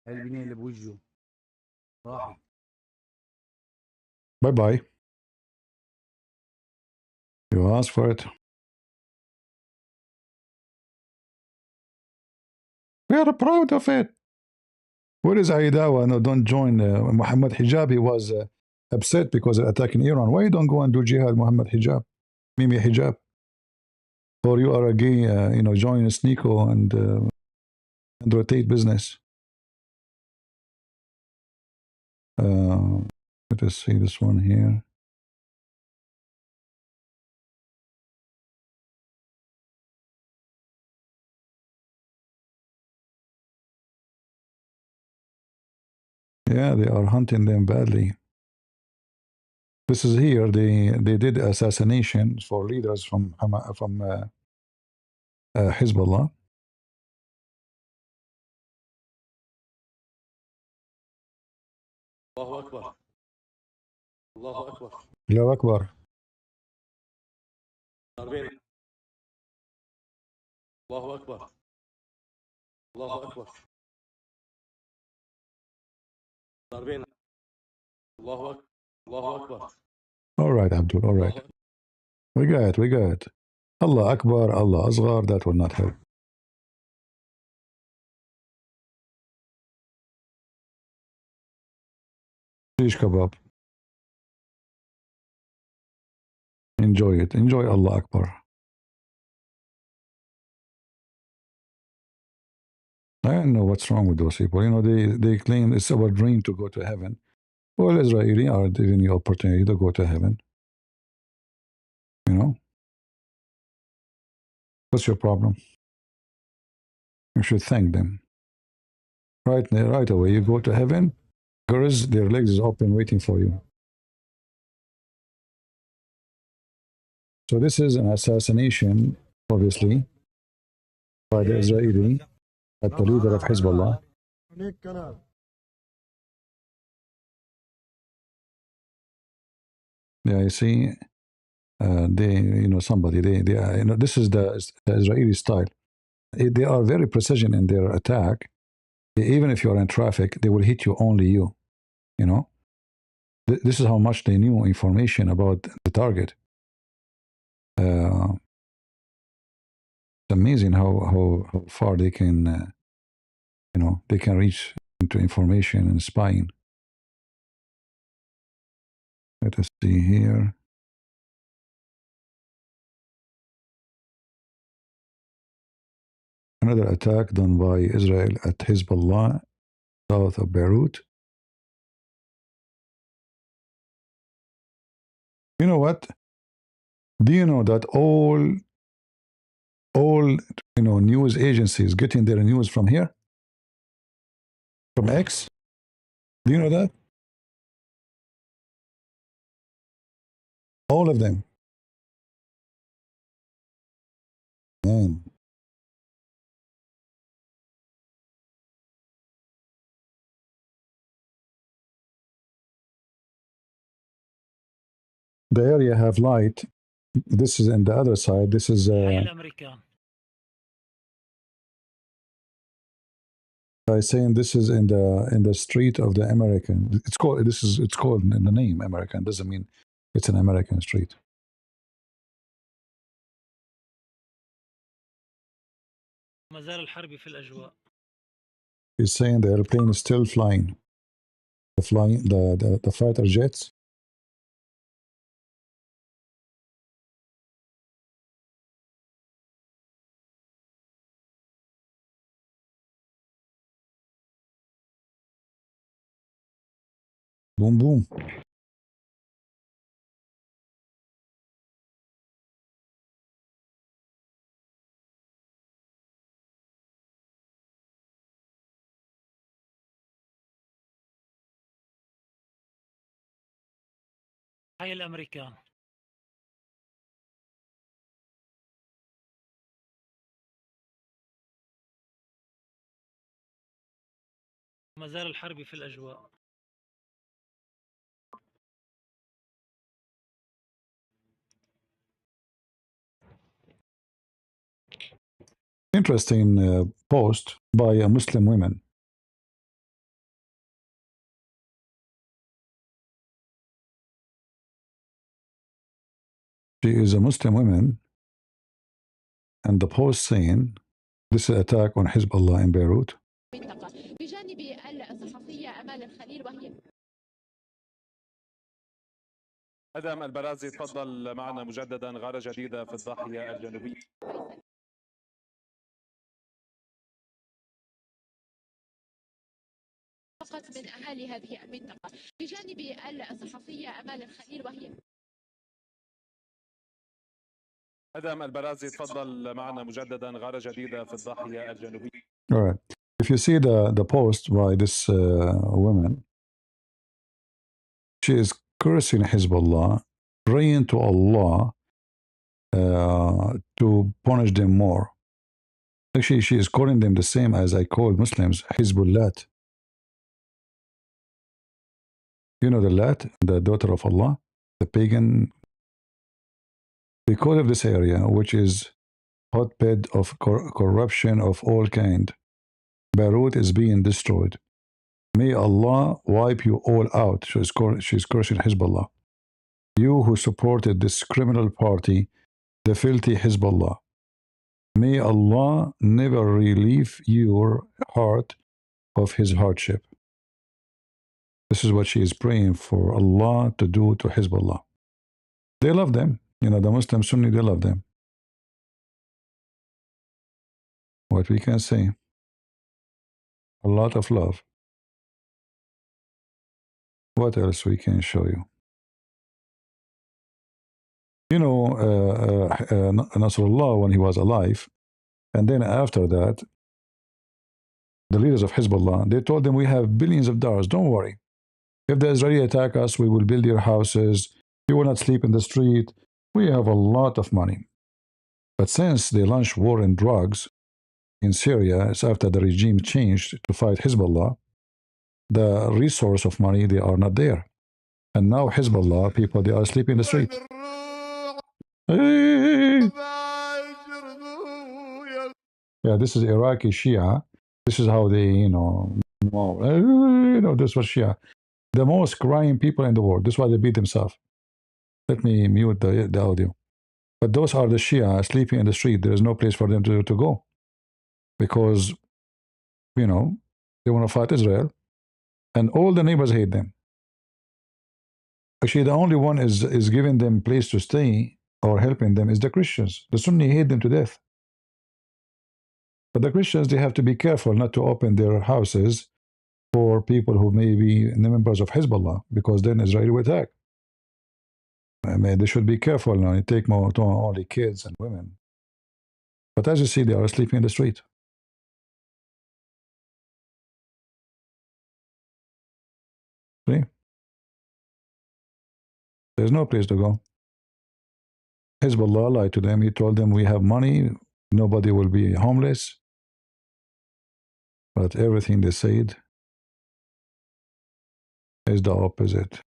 S4: هاي البناية اللي بوجهه راحت.
S1: Bye bye. You asked for it. We are proud of it. Where is Aidawa? No, don't join Muhammad Hijab. He was upset because of attacking Iran. Why you don't go and do jihad, Muhammad Hijab? Mimi Hijab. Or you are a gay, join Sneeko and rotate business. Let us see this one here. Yeah, they are hunting them badly. This is here. They did assassinations for leaders from Hezbollah.
S5: الله أكبر الله أكبر
S1: الله أكبر.
S5: ضربين الله أكبر الله أكبر ضربين الله أكبر الله أكبر.
S1: All right, Abdul. All right. We got it. Allah Akbar, Allah Asghar. That will not help. Shish kebab. Enjoy it. Enjoy Allah Akbar. I don't know what's wrong with those people. They claim it's our dream to go to heaven. Well, Israeli are giving you opportunity to go to heaven. What's your problem? You should thank them. Right away, you go to heaven. Girls, their legs is open waiting for you. So this is an assassination, obviously, by the Israeli at the leader of Hezbollah. Yeah, you see, somebody, this is the Israeli style. They are very precision in their attack. Even if you are in traffic, they will hit you, only you. This is how much they knew information about the target. It's amazing how far they can, they can reach into information and spying. Let us see here. Another attack done by Israel at Hezbollah, south of Beirut. You know what? Do you know that all news agencies getting their news from here? From X? Do you know that? All of them. And the area have light. This is in the other side. This is by saying this is in the street of the American. It's called it's called in the name American. Doesn't mean it's an American street.
S6: ما زال الحرب في الأجواء.
S1: He's saying the airplane is still flying. The fighter jets. Boom boom.
S6: حي الأمريكان. ما زال الحرب في الأجواء.
S1: Interesting post by a Muslim woman. She is a Muslim woman, and the post saying this is attack on Hezbollah in Beirut.
S7: بجانب الصحفية أمال الخليل وهي
S8: أدم البرازي تفضل معنا مجددا. غارة جديدة في الضاحية الجنوبية.
S7: فقط من أهالي هذه المنطقة بجانب الصحفية أمال الخليل وهي
S8: أدم البرازي تفضل معنا مجددا. غارة جديدة في الضاحية الجنوبية.
S1: All right. If you see the post by this woman, she is cursing Hezbollah, praying to Allah to punish them more. Actually, she is calling them the same as I call Muslims, Hezbollah. You know the Lat, the daughter of Allah, the pagan. Because of this area, which is hotbed of corruption of all kind, Beirut is being destroyed. May Allah wipe you all out. She's cursing Hezbollah. You who supported this criminal party, the filthy Hezbollah. May Allah never relieve your heart of his hardship. This is what she is praying for Allah to do to Hezbollah. They love them. You know, the Muslim Sunni, they love them. What we can say? A lot of love. What else we can show you? You know, Nasrullah, when he was alive, and then after that, the leaders of Hezbollah, they told them, we have billions of dollars, don't worry. If the Israeli attack us, we will build your houses, you will not sleep in the street. We have a lot of money. But since they launched war and drugs in Syria, it's after the regime changed to fight Hezbollah, the resource of money, they are not there. And now Hezbollah, people, they are sleeping in the street. Yeah, this is Iraqi Shia. This is how they, this was Shia. The most crying people in the world. This is why they beat themselves. Let me mute the audio. But those are the Shia sleeping in the street. There is no place for them to go. Because, they want to fight Israel. And all the neighbors hate them. Actually, the only one is giving them place to stay or helping them is the Christians. The Sunni hate them to death. But the Christians, they have to be careful not to open their houses for people who may be members of Hezbollah, because then Israel will attack. I mean, they should be careful now. You take more only kids and women. But as you see, they are sleeping in the street. See? There's no place to go. Hezbollah lied to them. He told them, we have money. nobody will be homeless. But everything they said is the opposite.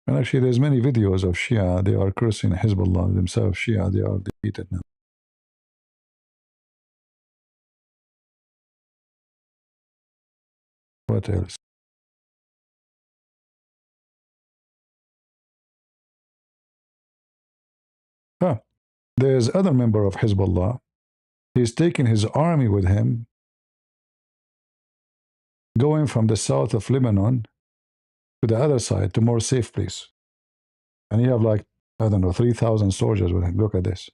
S1: And actually, there's many videos of Shia. They are cursing Hezbollah themselves. Shia, they are defeated now. What else? Huh. There's other member of Hezbollah. He's taking his army with him, going from the south of Lebanon to the other side, to more safe place. And you have like, I don't know, 3,000 soldiers with him. Look at this.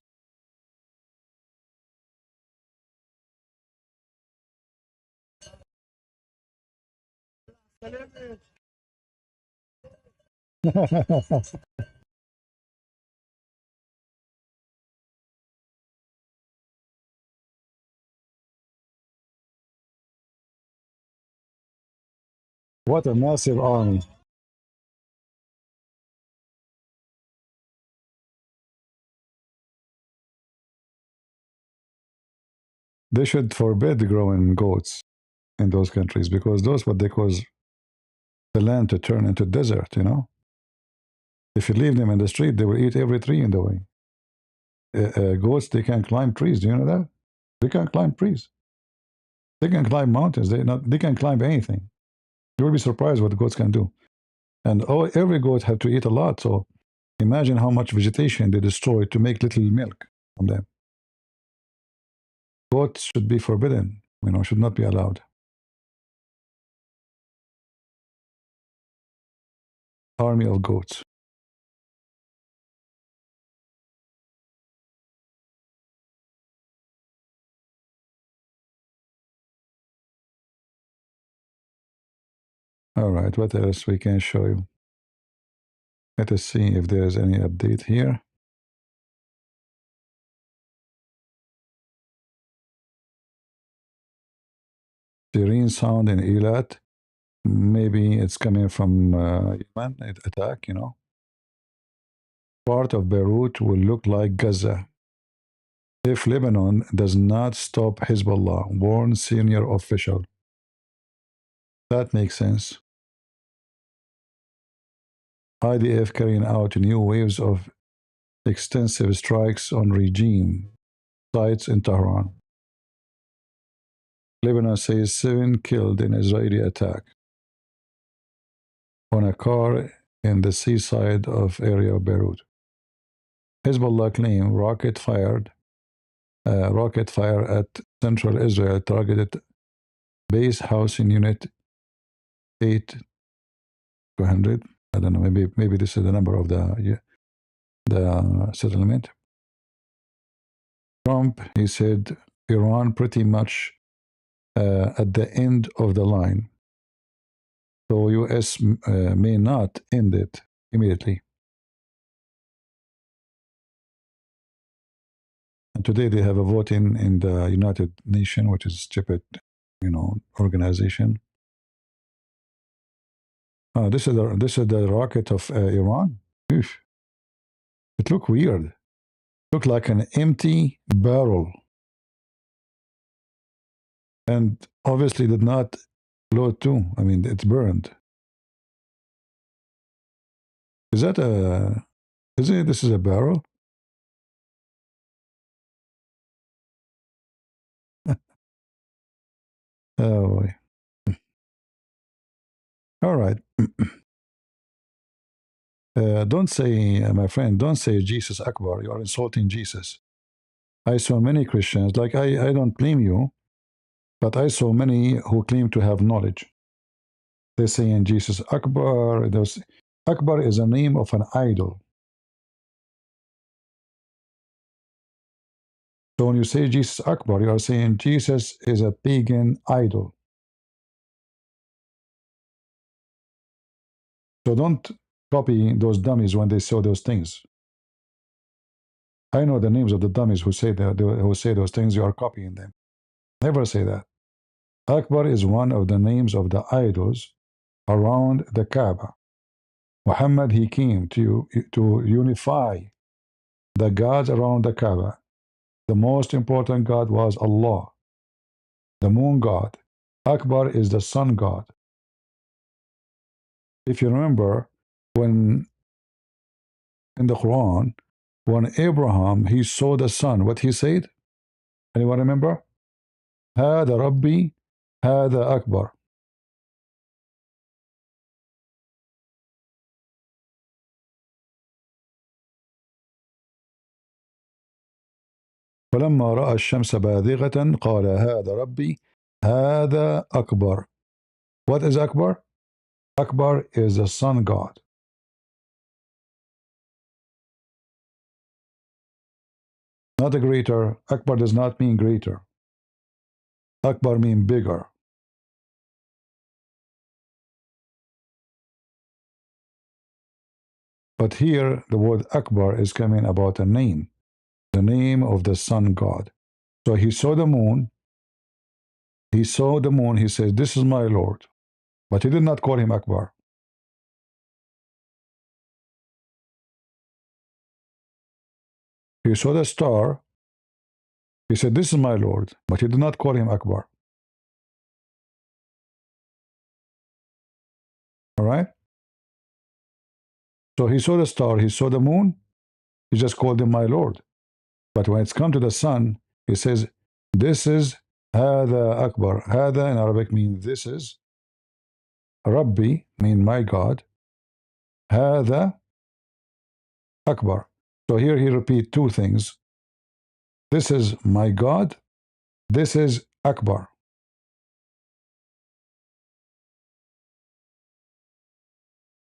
S1: What a massive army. They should forbid growing goats in those countries, because those what they cause the land to turn into desert, you know. If you leave them in the street, they will eat every tree in the way. Goats, they can climb trees. Do you know that? They can climb trees. They can climb mountains. They can climb anything. You will be surprised what goats can do. And every goat have to eat a lot. So imagine how much vegetation they destroy to make little milk from them. Goats should be forbidden. You know, should not be allowed. Army of goats. All right, what else we can show you? Let us see if there's any update here. Sirene sound in Eilat. Maybe it's coming from Yemen, attack, you know. Part of Beirut will look like Gaza if Lebanon does not stop Hezbollah, warned senior official. That makes sense. IDF carrying out new waves of extensive strikes on regime sites in Tehran. Lebanon says 7 killed in Israeli attack on a car in the seaside of area of Beirut. Hezbollah claim rocket fire at central Israel targeted base housing unit 8200. I don't know, maybe this is the number of the settlement. Trump, he said, Iran pretty much at the end of the line. So US may not end it immediately. And today they have a vote in the United Nations, which is a stupid, you know, organization. This is the rocket of Iran. Oof. It looked weird. It looked like an empty barrel. And obviously did not load too. I mean, it's burned. Is that a... This is a barrel? Oh, boy. All right. Don't say, my friend, don't say Jesus Akbar. You are insulting Jesus. I saw many Christians, like I don't blame you, but I saw many who claim to have knowledge. They say in Jesus Akbar. Akbar is a name of an idol. So when you say Jesus Akbar, you are saying Jesus is a pagan idol. So don't copy those dummies when they say those things. I know the names of the dummies who say those things. You are copying them. Never say that. Akbar is one of the names of the idols around the Kaaba. Muhammad, he came to unify the gods around the Kaaba. The most important god was Allah, the moon god. Akbar is the sun god. If you remember, when in the Quran, when Abraham, he saw the sun, what he said? Anyone remember? هذا ربي هذا أكبر. فلما رأى الشمس باذغة قال هذا ربي هذا أكبر. What is Akbar? Akbar is the sun god. Not a greater. Akbar does not mean greater. Akbar means bigger. But here the word Akbar is coming about a name, the name of the sun god. So he saw the moon. He saw the moon. He says, "This is my Lord." But he did not call him Akbar. He saw the star. He said, "This is my Lord." But he did not call him Akbar. All right? So he saw the star. He saw the moon. He just called him my Lord. But when it's come to the sun, he says, "This is هذا Akbar." هذا in Arabic means this is. Rabbi means my God. هذا Akbar. So here he repeats two things. This is my God. This is Akbar.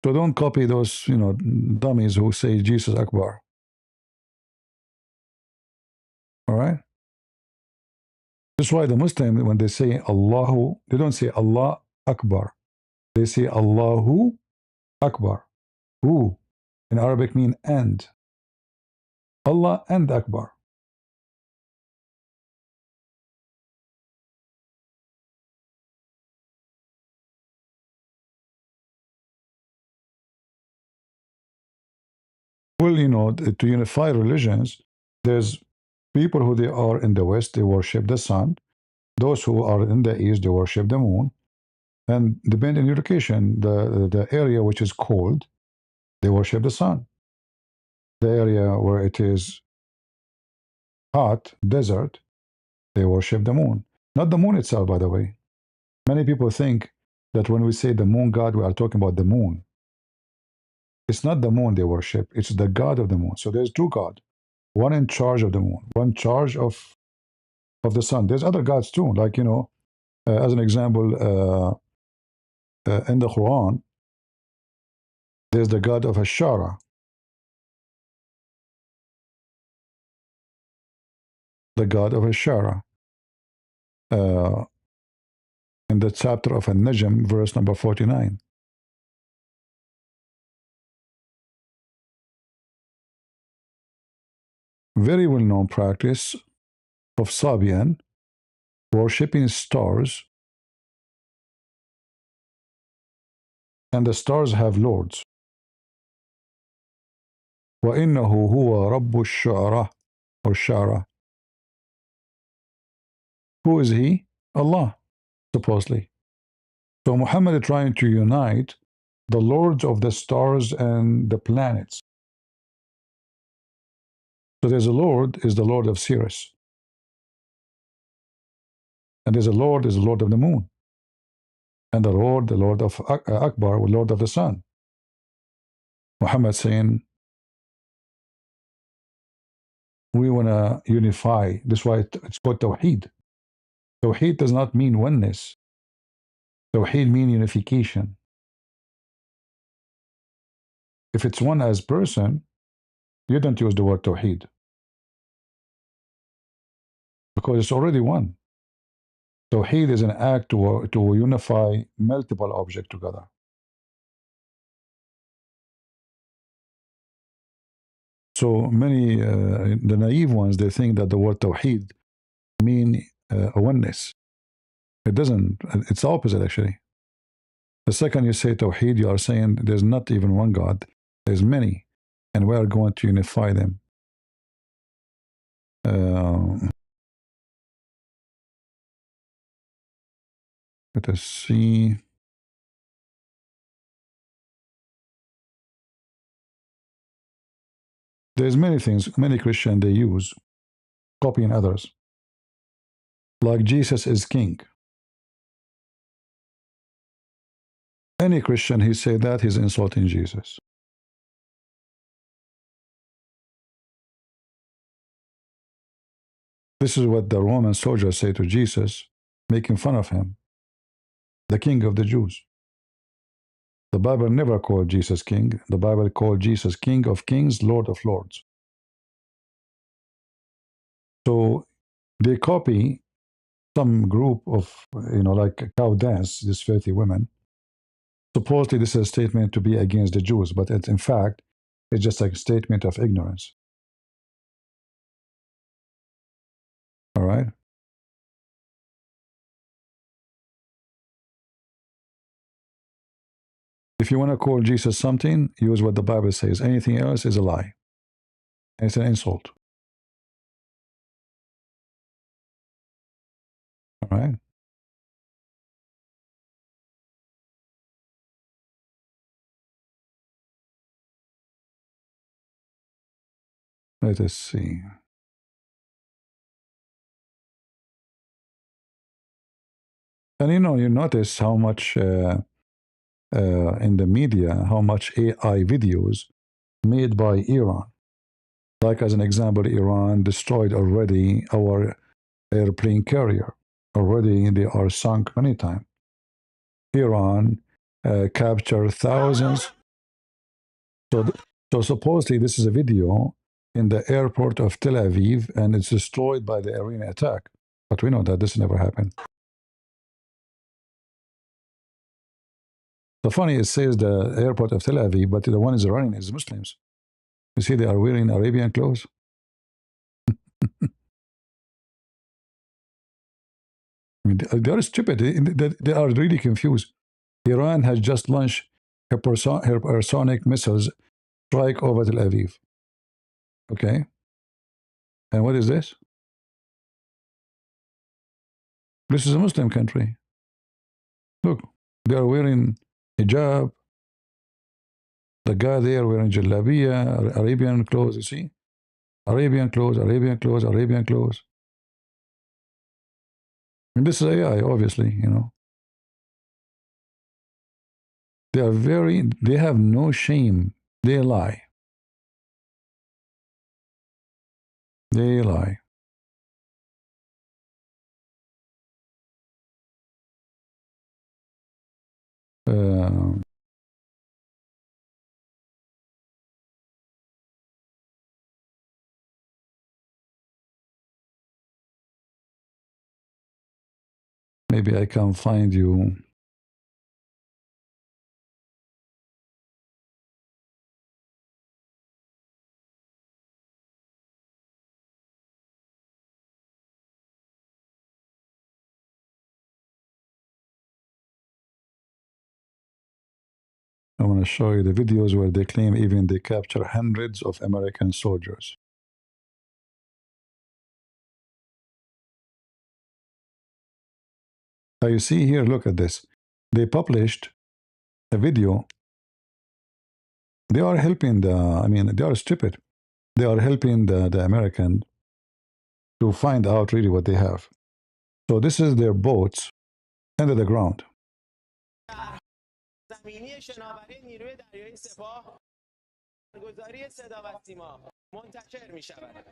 S1: So don't copy those, dummies who say Jesus Akbar. All right? That's why the Muslim, when they say Allahu, they don't say Allah Akbar. They say Allahu Akbar. Who in Arabic mean and. Allah and Akbar. Well, to unify religions, there's people who they are in the West, they worship the sun. Those who are in the East, they worship the moon. And depending on your location, the area which is cold, they worship the sun. The area where it is hot, desert, they worship the moon. Not the moon itself, by the way. Many people think that when we say the moon god, we are talking about the moon. It's not the moon they worship, it's the god of the moon. So there's two gods, one in charge of the moon, one in charge of the sun. There's other gods too, like, as an example, in the Quran, there's the god of Ashara. The god of Ashara. In the chapter of An-Najm, verse number 49. Very well-known practice of Sabian, worshipping stars, and the stars have lords. وَإِنَّهُ هُوَ رَبُّ الشُّعَرَى or Shara. Who is he? Allah, supposedly. So Muhammad is trying to unite the lords of the stars and the planets. So there's a Lord is the Lord of Sirius. And there's a Lord is the Lord of the moon. And the Lord of Akbar, the Lord of the sun. Muhammad saying, we want to unify. That's why it's called Tawheed. Tawheed does not mean oneness. Tawheed means unification. If it's one as person, you don't use the word Tawheed. Because it's already one. Tawheed is an act to unify multiple objects together. So many, the naive ones, they think that the word Tawheed mean oneness. It doesn't. It's the opposite, actually. The second you say Tawheed, you are saying there's not even one God. There's many. And we are going to unify them. Let us see. There's many things, many Christians, they use, copying others. Like Jesus is king. Any Christian, he say that, he's insulting Jesus. This is what the Roman soldiers say to Jesus, making fun of him, the king of the Jews. The Bible never called Jesus king. The Bible called Jesus King of Kings, Lord of Lords. So they copy some group of, like a cow dance, these filthy women. Supposedly this is a statement to be against the Jews, but in fact, it's just like a statement of ignorance. All right? If you want to call Jesus something, use what the Bible says. Anything else is a lie. It's an insult. All right? Let us see. And you notice how much in the media, how much AI videos made by Iran. Like as an example, Iran destroyed already our airplane carrier. Already they are sunk many times. Iran captured thousands. So supposedly this is a video in the airport of Tel Aviv, and it's destroyed by the Iranian attack. But we know that this never happened. The funny, it says the airport of Tel Aviv, but the one is running is Muslims. You see, they are wearing Arabian clothes. I mean, they are stupid. They are really confused. Iran has just launched hypersonic missiles strike over Tel Aviv. Okay. And what is this? This is a Muslim country. Look, they are wearing hijab. The guy there wearing jalabiya, Arabian clothes, you see? Arabian clothes, Arabian clothes, Arabian clothes. And this is AI, obviously, They have no shame. They lie. They lie. Maybe I can find you. I want to show you the videos where they claim even they capture hundreds of American soldiers. Now you see here, look at this. They published a video. They are helping they are stupid. They are helping the American to find out really what they have. So this is their boats under the ground.
S9: زمینی شناوری نیروی دریایی سپاه گزاری صدا و سیما منتشر می شود.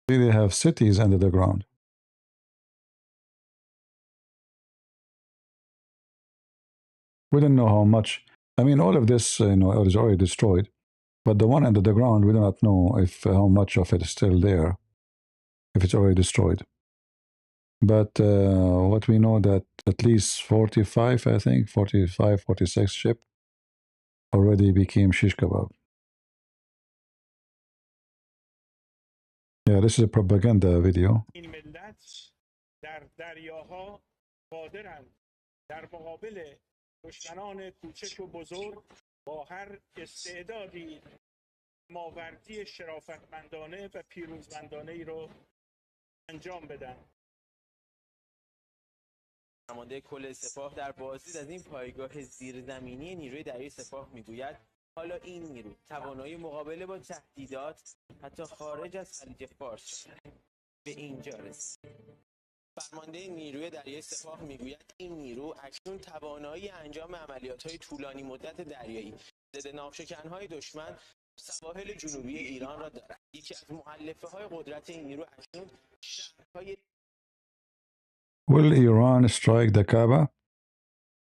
S1: They have cities under the ground. We don't know how much. All of this, is already destroyed. But the one under the ground, we do not know if how much of it is still there. if it's already destroyed. But what we know that at least 45, I think, 45, 46 ship already became shish kebab. Yeah, this is a propaganda video.
S2: این ملت در دریاها قادرند در مقابل دشمنان کوچک و بزرگ با هر استعدادی ماوردی شرافتمندانه و پیروزمندانه ای رو انجام بدن.
S9: فرمانده کل سپاه در بازدید از این پایگاه زیرزمینی نیروی دریایی سپاه میگوید حالا این نیرو توانایی مقابله با تهدیدات حتی خارج از خلیج فارس به اینجا رسید. فرمانده نیروی دریایی سپاه میگوید این نیرو اکنون توانایی انجام عملیات‌های طولانی مدت دریایی ضد ناوشکن‌های دشمن سواحل جنوبی ایران را دارد. یکی از مؤلفه‌های قدرت این نیرو اکنون شهرهای
S1: Will Iran strike the Kaaba?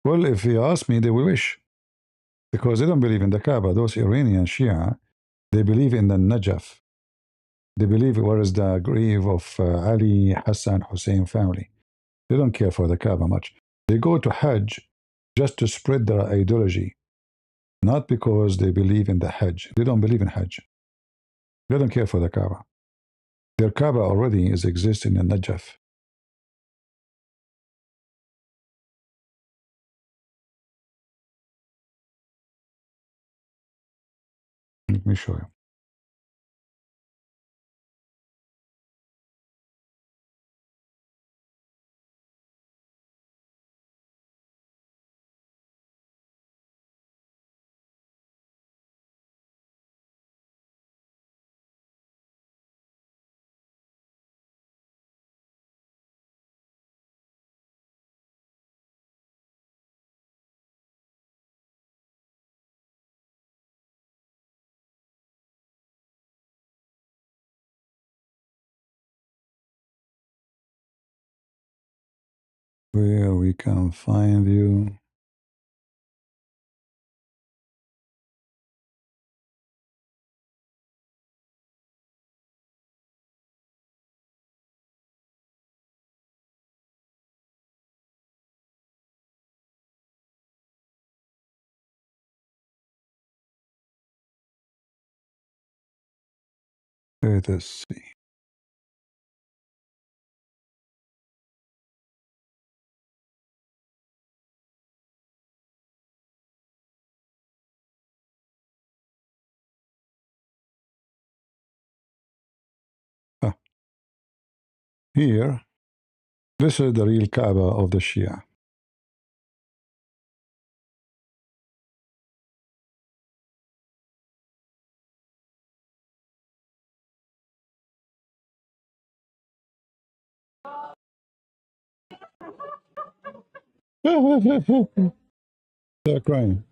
S1: Well, if you ask me, they will wish. Because they don't believe in the Kaaba. Those Iranian Shia, they believe in the Najaf. They believe where is the grave of Ali, Hassan, Hussein family. They don't care for the Kaaba much. They go to Hajj just to spread their ideology. Not because they believe in the Hajj. They don't believe in Hajj. They don't care for the Kaaba. Their Kaaba already is existing in Najaf. Let me show you. Where we can find you. Let us see. Ah, here, this is the real Kaaba of the Shia. They're crying.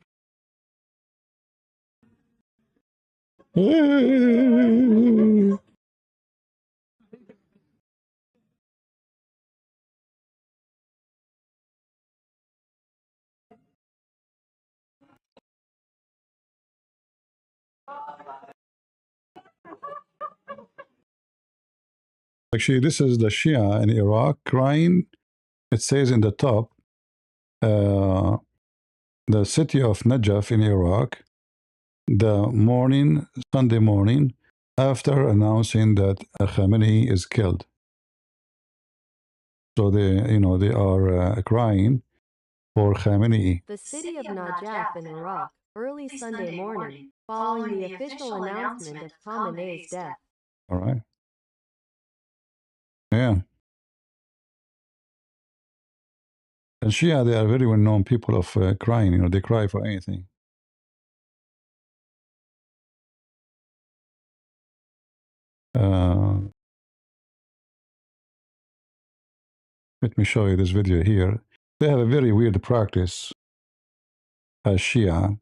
S1: Actually, this is the Shia in Iraq crying. It says in the top, the city of Najaf in Iraq, the morning, Sunday morning, after announcing that Khamenei is killed. So they are crying for Khamenei.
S10: The city of Najaf in Iraq, early Sunday morning, following the official announcement of Khamenei's death.
S1: All right. Yeah. And Shia, they are very well-known people of crying. They cry for anything. Let me show you this video here. They have a very weird practice as Shia.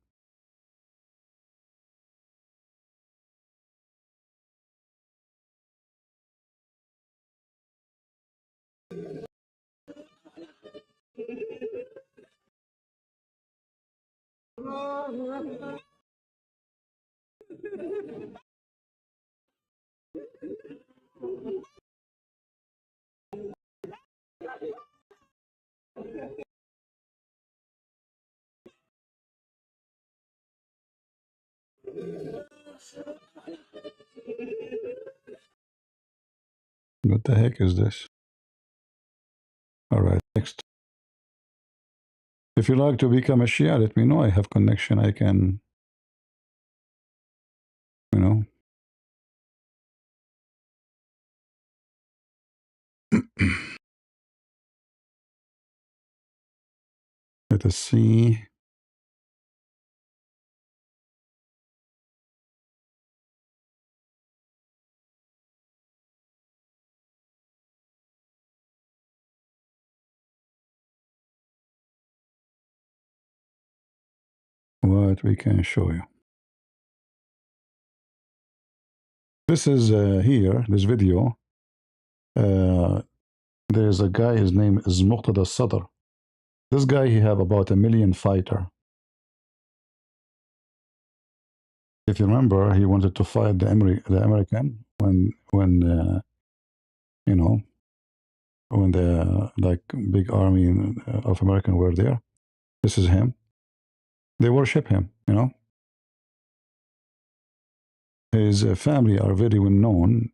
S1: What the heck is this? All right, next. If you like to become a Shia, let me know. I have connection. I can, you know. Let us see. What we can show you. This is here, this video. There's a guy, his name is Muqtada Sadr. This guy, he have about 1 million fighter. If you remember, he wanted to fight the American when you know, when the like big army of American were there. This is him. They worship him, you know. His family are very well known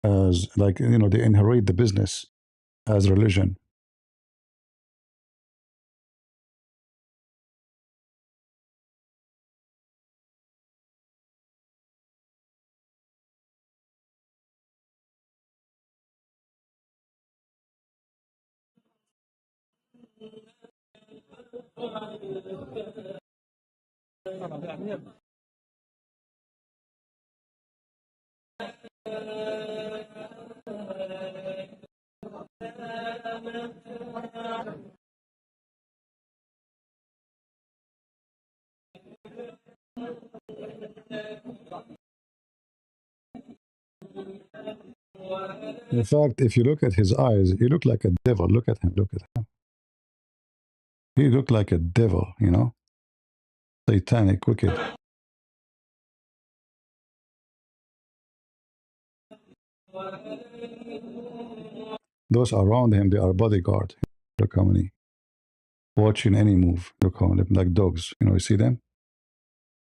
S1: as, like, you know, they inherit the business as religion. In fact, if you look at his eyes, he looked like a devil. Look at him. Look at him. He looked like a devil, you know, satanic, wicked. Those around him, they are bodyguard. Look how many. Watching any move. Look how many, like dogs. You know, you see them?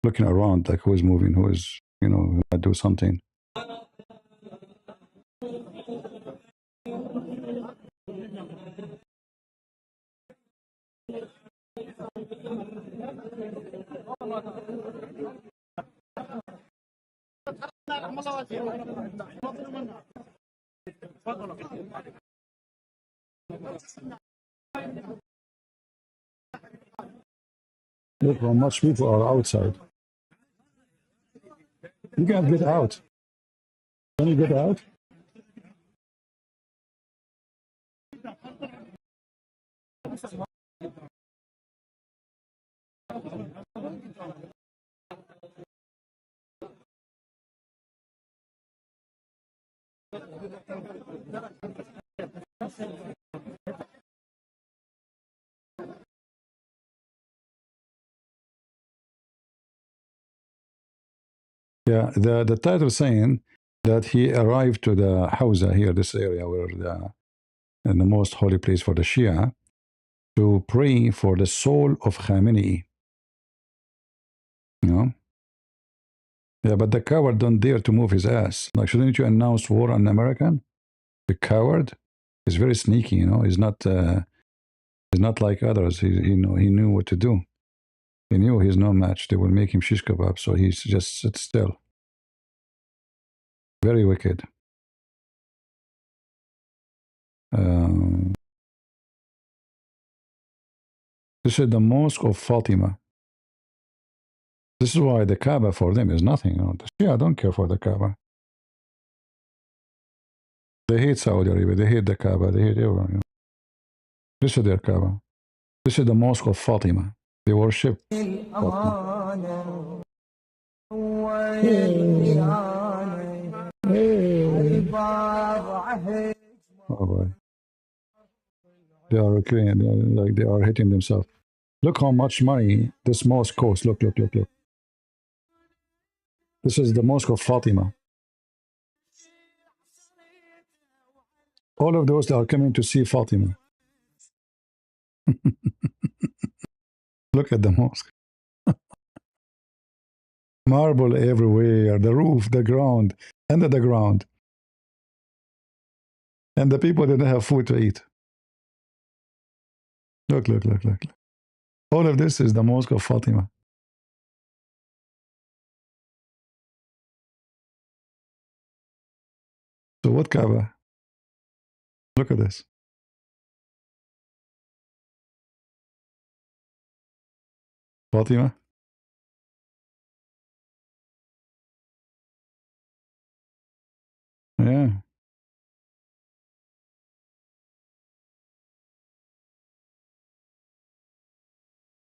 S1: Looking around, like who is moving, who is, you know, who might do something. Look how much people are outside. You can't get out. Can you get out? Yeah, the title saying that he arrived to the Hawza here, this area where the most holy place for the Shia, to pray for the soul of Khamenei. You know? Yeah, but the coward don't dare to move his ass. Like, shouldn't you announce war on American? The coward is very sneaky, you know. He's not like others. He knew what to do. He knew he's no match. They will make him shish kebab, so he just sits still. Very wicked. This is the Mosque of Fatima. This is why the Kaaba for them is nothing. You know. The Shia don't care for the Kaaba. They hate Saudi Arabia. They hate the Kaaba. They hate everyone. You know. This is their Kaaba. This is the Mosque of Fatima. They worship Fatima. Oh boy. They are okay. Like they are hitting themselves. Look how much money this mosque costs. Look. This is the Mosque of Fatima. All of those that are coming to see Fatima. Look at the mosque. Marble everywhere, the roof, the ground, under the ground. And the people didn't have food to eat. Look, look, look, look. All of this is the Mosque of Fatima. So what Kaaba? Look at this. Fatima? Yeah.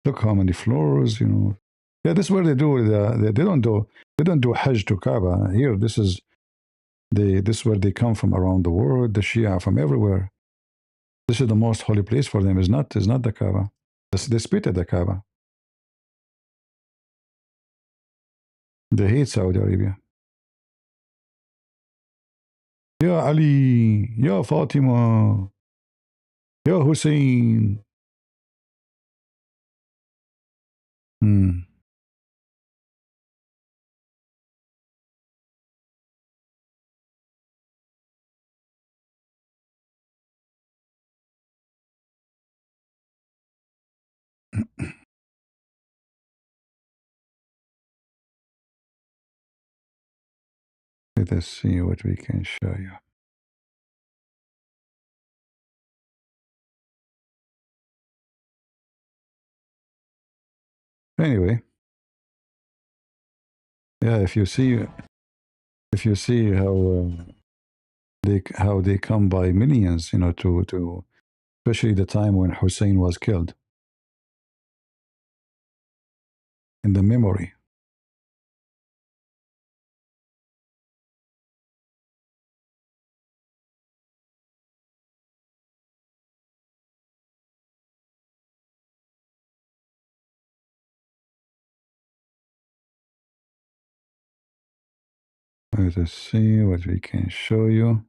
S1: Look how many floors, you know. Yeah, this is where they do they don't do Hajj to Kaaba. Here, this is where they come from around the world, the Shia from everywhere. This is the most holy place for them. Is not the Kaaba. They spit at the Kaaba. They hate Saudi Arabia. Ya Ali, Ya Fatima, Ya Hussein. Let us see what we can show you. Anyway, yeah, if you see how they come by millions, you know, to especially the time when Hussein was killed, in the memory. Let us see what we can show you.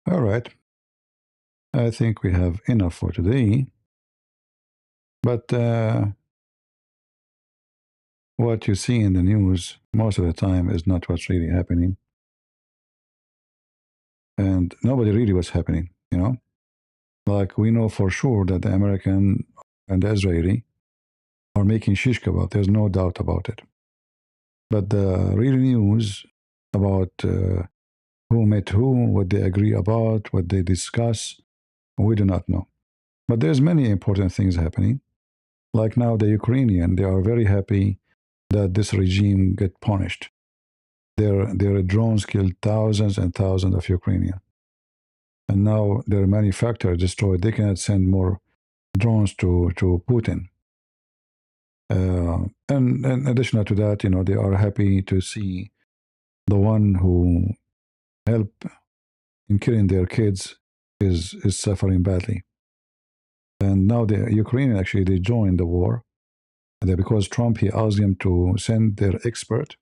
S1: All right. I think we have enough for today. But what you see in the news most of the time is not what's really happening. And nobody really what's happening, you know? Like we know for sure that the American and the Israeli are making shish kebab. There's no doubt about it. But the real news about who met who, what they agree about, what they discuss, we do not know. But there's many important things happening. Like now the Ukrainian, they are very happy that this regime get punished. Their drones killed thousands and thousands of Ukrainians. And now their manufacturer destroyed. They cannot send more drones to Putin. And in addition to that, you know, they are happy to see the one who helped in killing their kids is suffering badly. And now the Ukrainian actually they joined the war because Trump he asked them to send their expert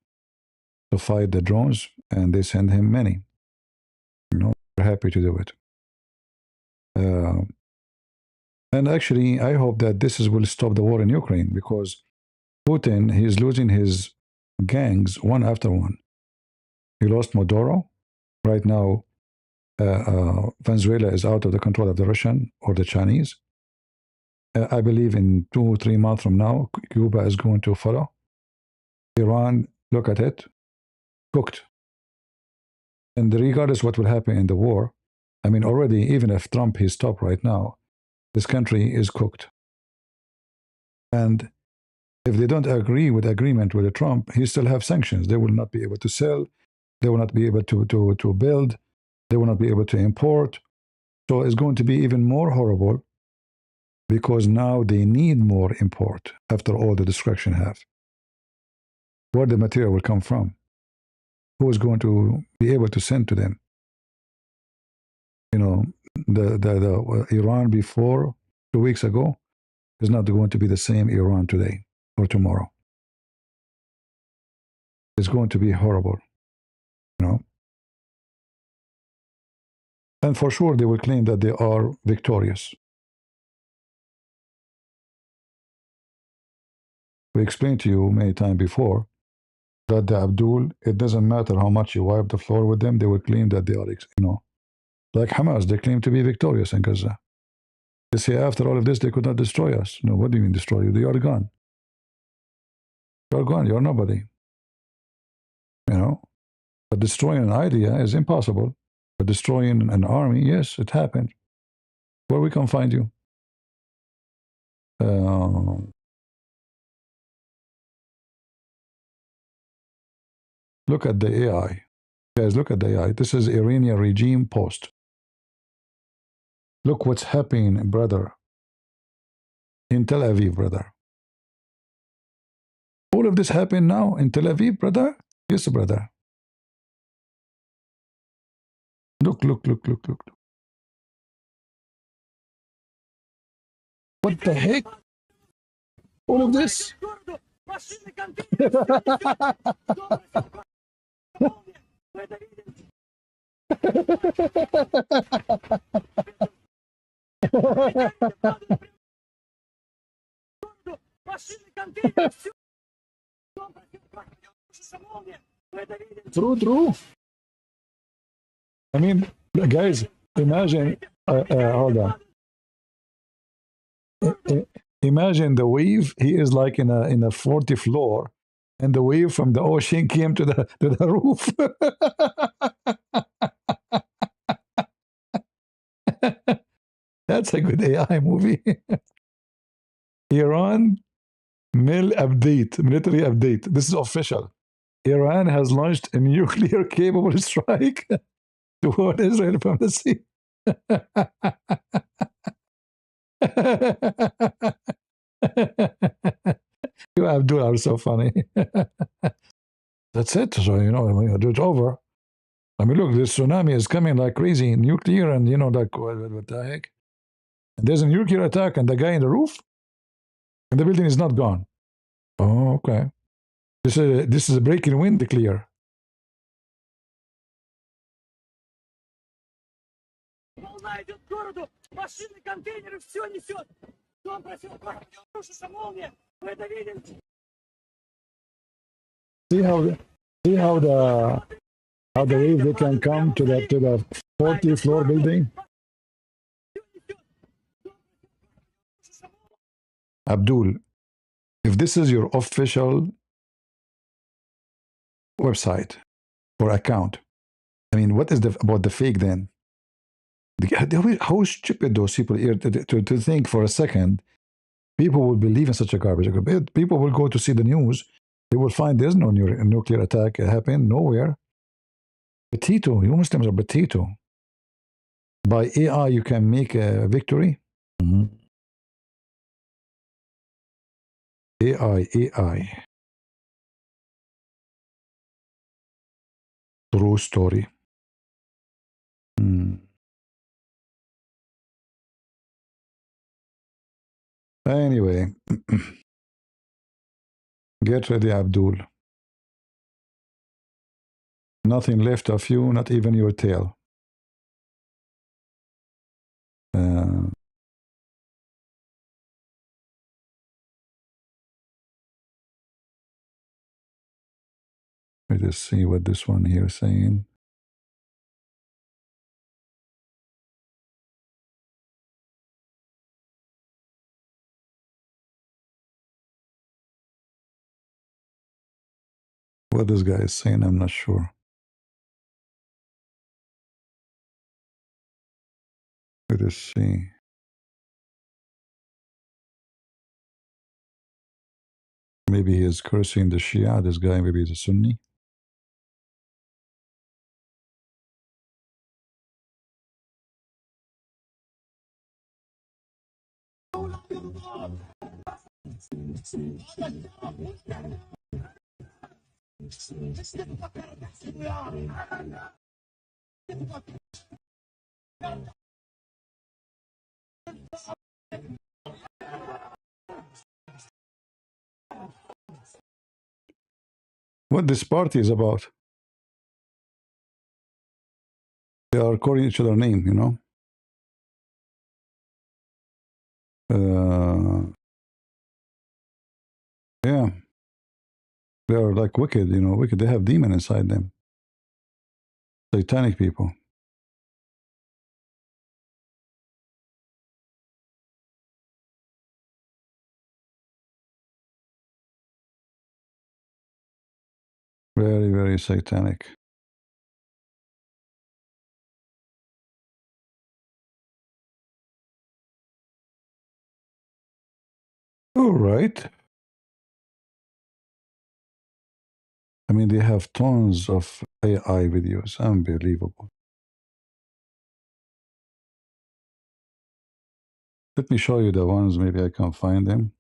S1: to fight the drones, and they send him many. You know, they're happy to do it. And actually, I hope that this will stop the war in Ukraine because Putin he is losing his gangs one after one. He lost Maduro. Right now, Venezuela is out of the control of the Russian or the Chinese. I believe in 2 or 3 months from now, Cuba is going to follow. Iran, look at it, cooked. And regardless what will happen in the war, I mean, already, even if Trump is stopped right now, this country is cooked. And if they don't agree with agreement with Trump, he still have sanctions. They will not be able to sell. They will not be able to build. They will not be able to import. So it's going to be even more horrible because now they need more import after all the destruction have. Where the material will come from? Who is going to be able to send to them? You know, the Iran before 2 weeks ago is not going to be the same Iran today or tomorrow. It's going to be horrible, you know. And for sure, they will claim that they are victorious. We explained to you many times before that the Abdul, it doesn't matter how much you wipe the floor with them, they will claim that they are, like Hamas, they claim to be victorious in Gaza. They say after all of this, they could not destroy us. No, what do you mean destroy you? They are gone. You're gone. You're nobody. But destroying an idea is impossible. But destroying an army, yes, it happened. Where we can find you? Look at the AI. Guys, look at the AI. This is Iranian regime post. Look what's happening, brother, in Tel Aviv, brother. All of this happened now in Tel Aviv, brother? Yes, brother. Look. What the heck? All of this? True. I mean, guys, imagine, hold on. Imagine the wave. He is like in a 40th floor, and the wave from the ocean came to the roof. That's a good AI movie. Iran military update. This is official. Iran has launched a nuclear-capable strike toward Israel from the sea. You Abdul are so funny. That's it. So, it's over. I mean, look, this tsunami is coming like crazy, nuclear, and, like, what the heck? And there's a nuclear attack, and the guy in the roof, and the building is not gone. Oh, okay. This is a breaking wind clear. See how the wave they can come to the 40th floor building. Abdul, if this is your official website or account, I mean, what is about the fake then? How stupid those people are to think for a second people will believe in such a garbage. People will go to see the news. They will find there's no nuclear attack happened nowhere. Potato, you Muslims are potato. By AI, you can make a victory. AI. True story. Anyway, get ready, Abdul. Nothing left of you, not even your tail. Let me just see what this one here is saying. What this guy is saying, I'm not sure. Let us see. Maybe he is cursing the Shia. This guy maybe is a Sunni. What this party is about? They are calling each other name, you know. Yeah, they are like wicked, you know, wicked. They have demon inside them. Satanic people. Very, very satanic. All right. I mean, they have tons of AI videos. Unbelievable. Let me show you the ones. Maybe I can find them.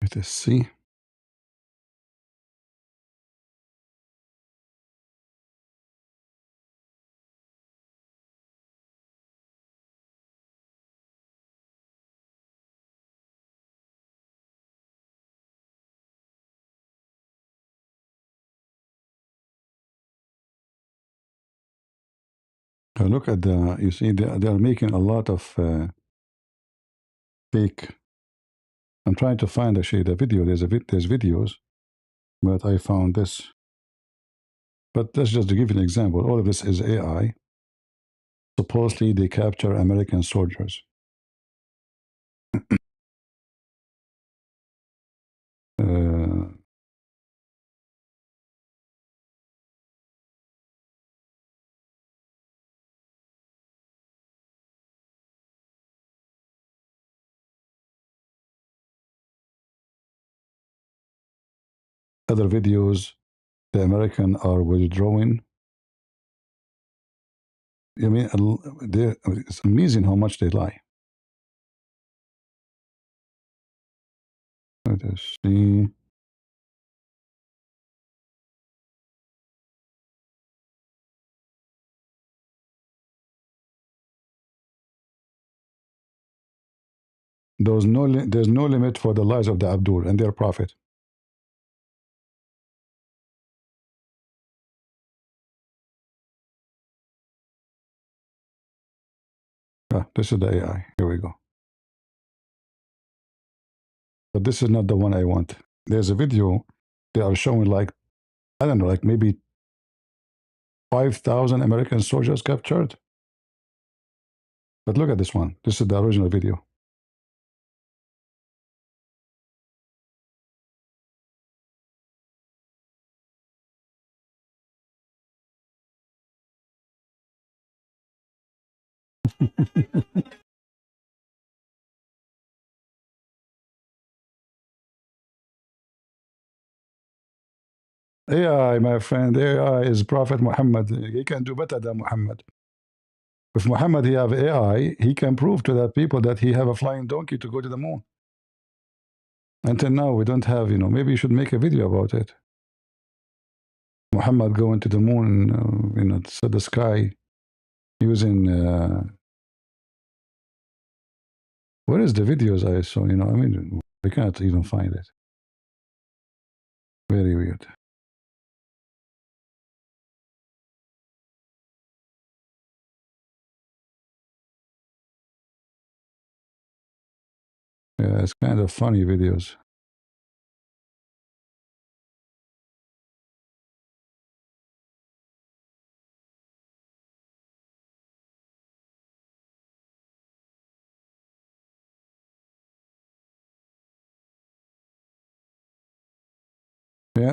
S1: Let us see. Look at the, you see, they are making a lot of fake. I'm trying to find actually the video. There's videos, but I found this. But that's just to give you an example. All of this is AI. Supposedly they capture American soldiers. Other videos, the American are withdrawing. I mean, it's amazing how much they lie. Let us see. There's no limit for the lies of the Abdul and their prophet. This is the AI. Here we go. But this is not the one I want. There's a video they are showing, like, I don't know, like maybe 5,000 American soldiers captured. But look at this one. This is the original video. AI, my friend, AI is Prophet Muhammad. He can do better than Muhammad. If Muhammad he have AI, he can prove to the people that he have a flying donkey to go to the moon. Until now, we don't have, you know, maybe you should make a video about it. Muhammad going to the moon, you know, to the sky using, where is the videos I saw, you know, I mean, we can't even find it. Very weird. Yeah, it's kind of funny videos. Yeah.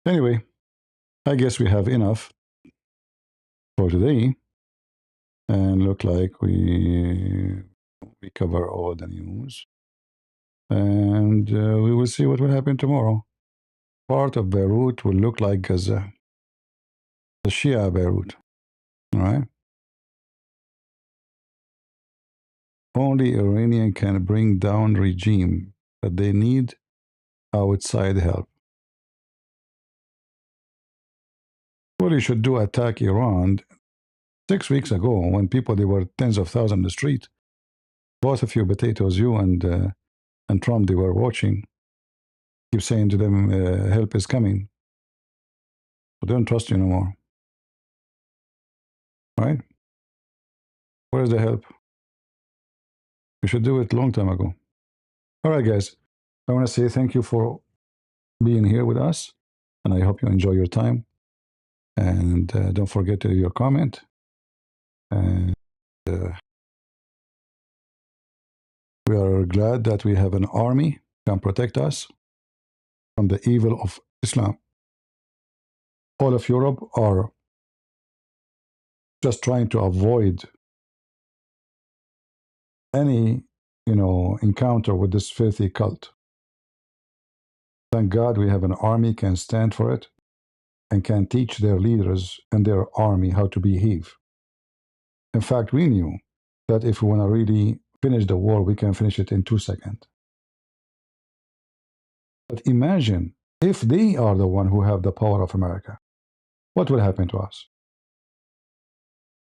S1: Anyway, I guess we have enough for today. And look like we we cover all the news. And we will see what will happen tomorrow. Part of Beirut will look like Gaza, the Shia Beirut. All right? Only Iranian can bring down regime, but they need outside help. What you should do, attack Iran. 6 weeks ago, when people, they were tens of thousands in the street, both of you potatoes, you and Trump, they were watching, keep saying to them, help is coming. So they don't trust you no more. Right? Where's the help? We should do it a long time ago. All right, guys. I want to say thank you for being here with us, and I hope you enjoy your time. And don't forget to leave your comment. And we are glad that we have an army that can protect us from the evil of Islam. All of Europe are just trying to avoid any, encounter with this filthy cult. Thank God we have an army can stand for it and can teach their leaders and their army how to behave. In fact, we knew that if we want to really finish the war, we can finish it in 2 seconds. But imagine if they are the one who have the power of America, what will happen to us?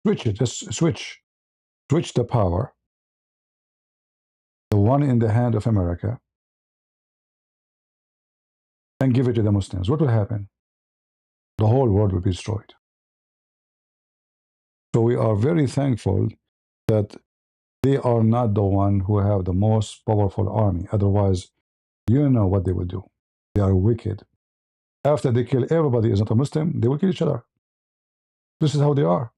S1: Switch it, just switch the power, the one in the hand of America, and give it to the Muslims. What will happen? The whole world will be destroyed. So we are very thankful that they are not the one who have the most powerful army. Otherwise, you know what they will do. They are wicked. After they kill everybody who is not a Muslim, they will kill each other. This is how they are.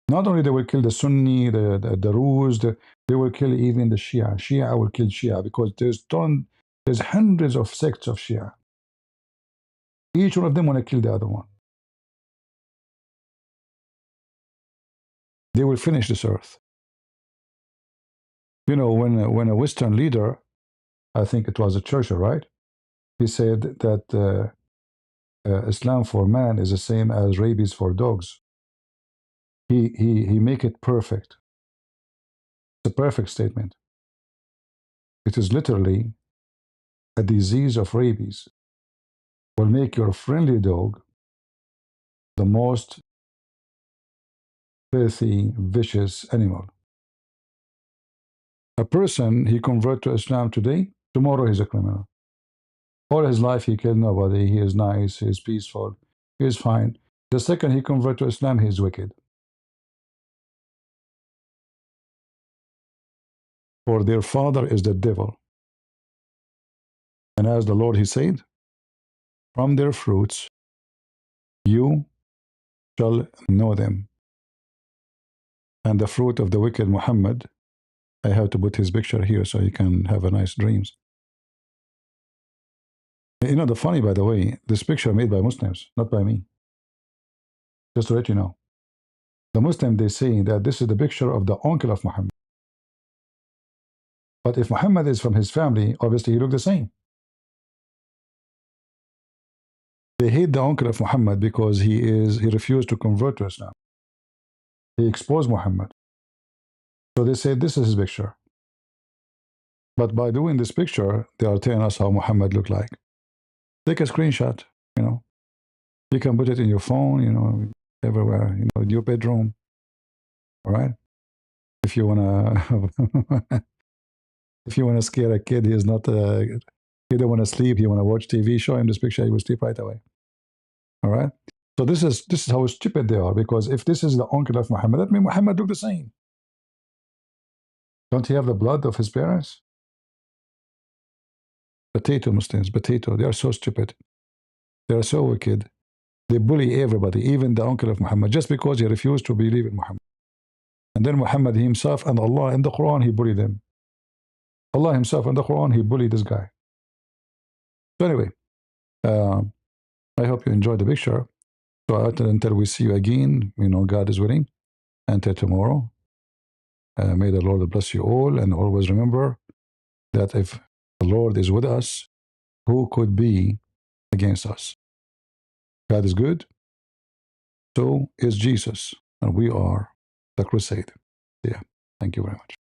S1: Not only they will kill the Sunni, the Druze, they will kill even the Shia. Shia will kill Shia because there's hundreds of sects of Shia. Each one of them want to kill the other one. They will finish this earth. When a Western leader, I think it was a Churchill, right? He said that Islam for man is the same as rabies for dogs. He make it perfect. It's a perfect statement. It is literally a disease of rabies will make your friendly dog the most filthy, vicious animal. A person, he convert to Islam today, tomorrow he's a criminal. All his life he killed nobody, he is nice, he is peaceful, he is fine. The second he convert to Islam, he is wicked. For their father is the devil. And as the Lord, he said, from their fruits you shall know them. And the fruit of the wicked Muhammad, I have to put his picture here so you can have a nice dreams. The funny, by the way, this picture made by Muslims, not by me. Just to let you know. The Muslim, they say that this is the picture of the uncle of Muhammad. But if Muhammad is from his family, obviously he look the same. They hate the uncle of Muhammad because he refused to convert to Islam. He exposed Muhammad. So they say this is his picture. But by doing this picture, they are telling us how Muhammad looked like. Take a screenshot, You can put it in your phone, everywhere, in your bedroom. All right? If you wanna if you wanna scare a kid, he don't want to sleep, he wanna watch TV, show him this picture, he will sleep right away. All right? So this is how stupid they are, because if this is the uncle of Muhammad, that means Muhammad looked the same. Don't he have the blood of his parents? Potato Muslims, potato. They are so stupid. They are so wicked. They bully everybody, even the uncle of Muhammad, just because he refused to believe in Muhammad. And then Muhammad himself and Allah in the Quran, he bullied them. Allah himself in the Quran, he bullied this guy. So anyway, I hope you enjoyed the picture. So until we see you again, God is willing, until tomorrow. May the Lord bless you all, and always remember that if the Lord is with us, who could be against us? God is good, so is Jesus, and we are the crusade. Yeah, thank you very much.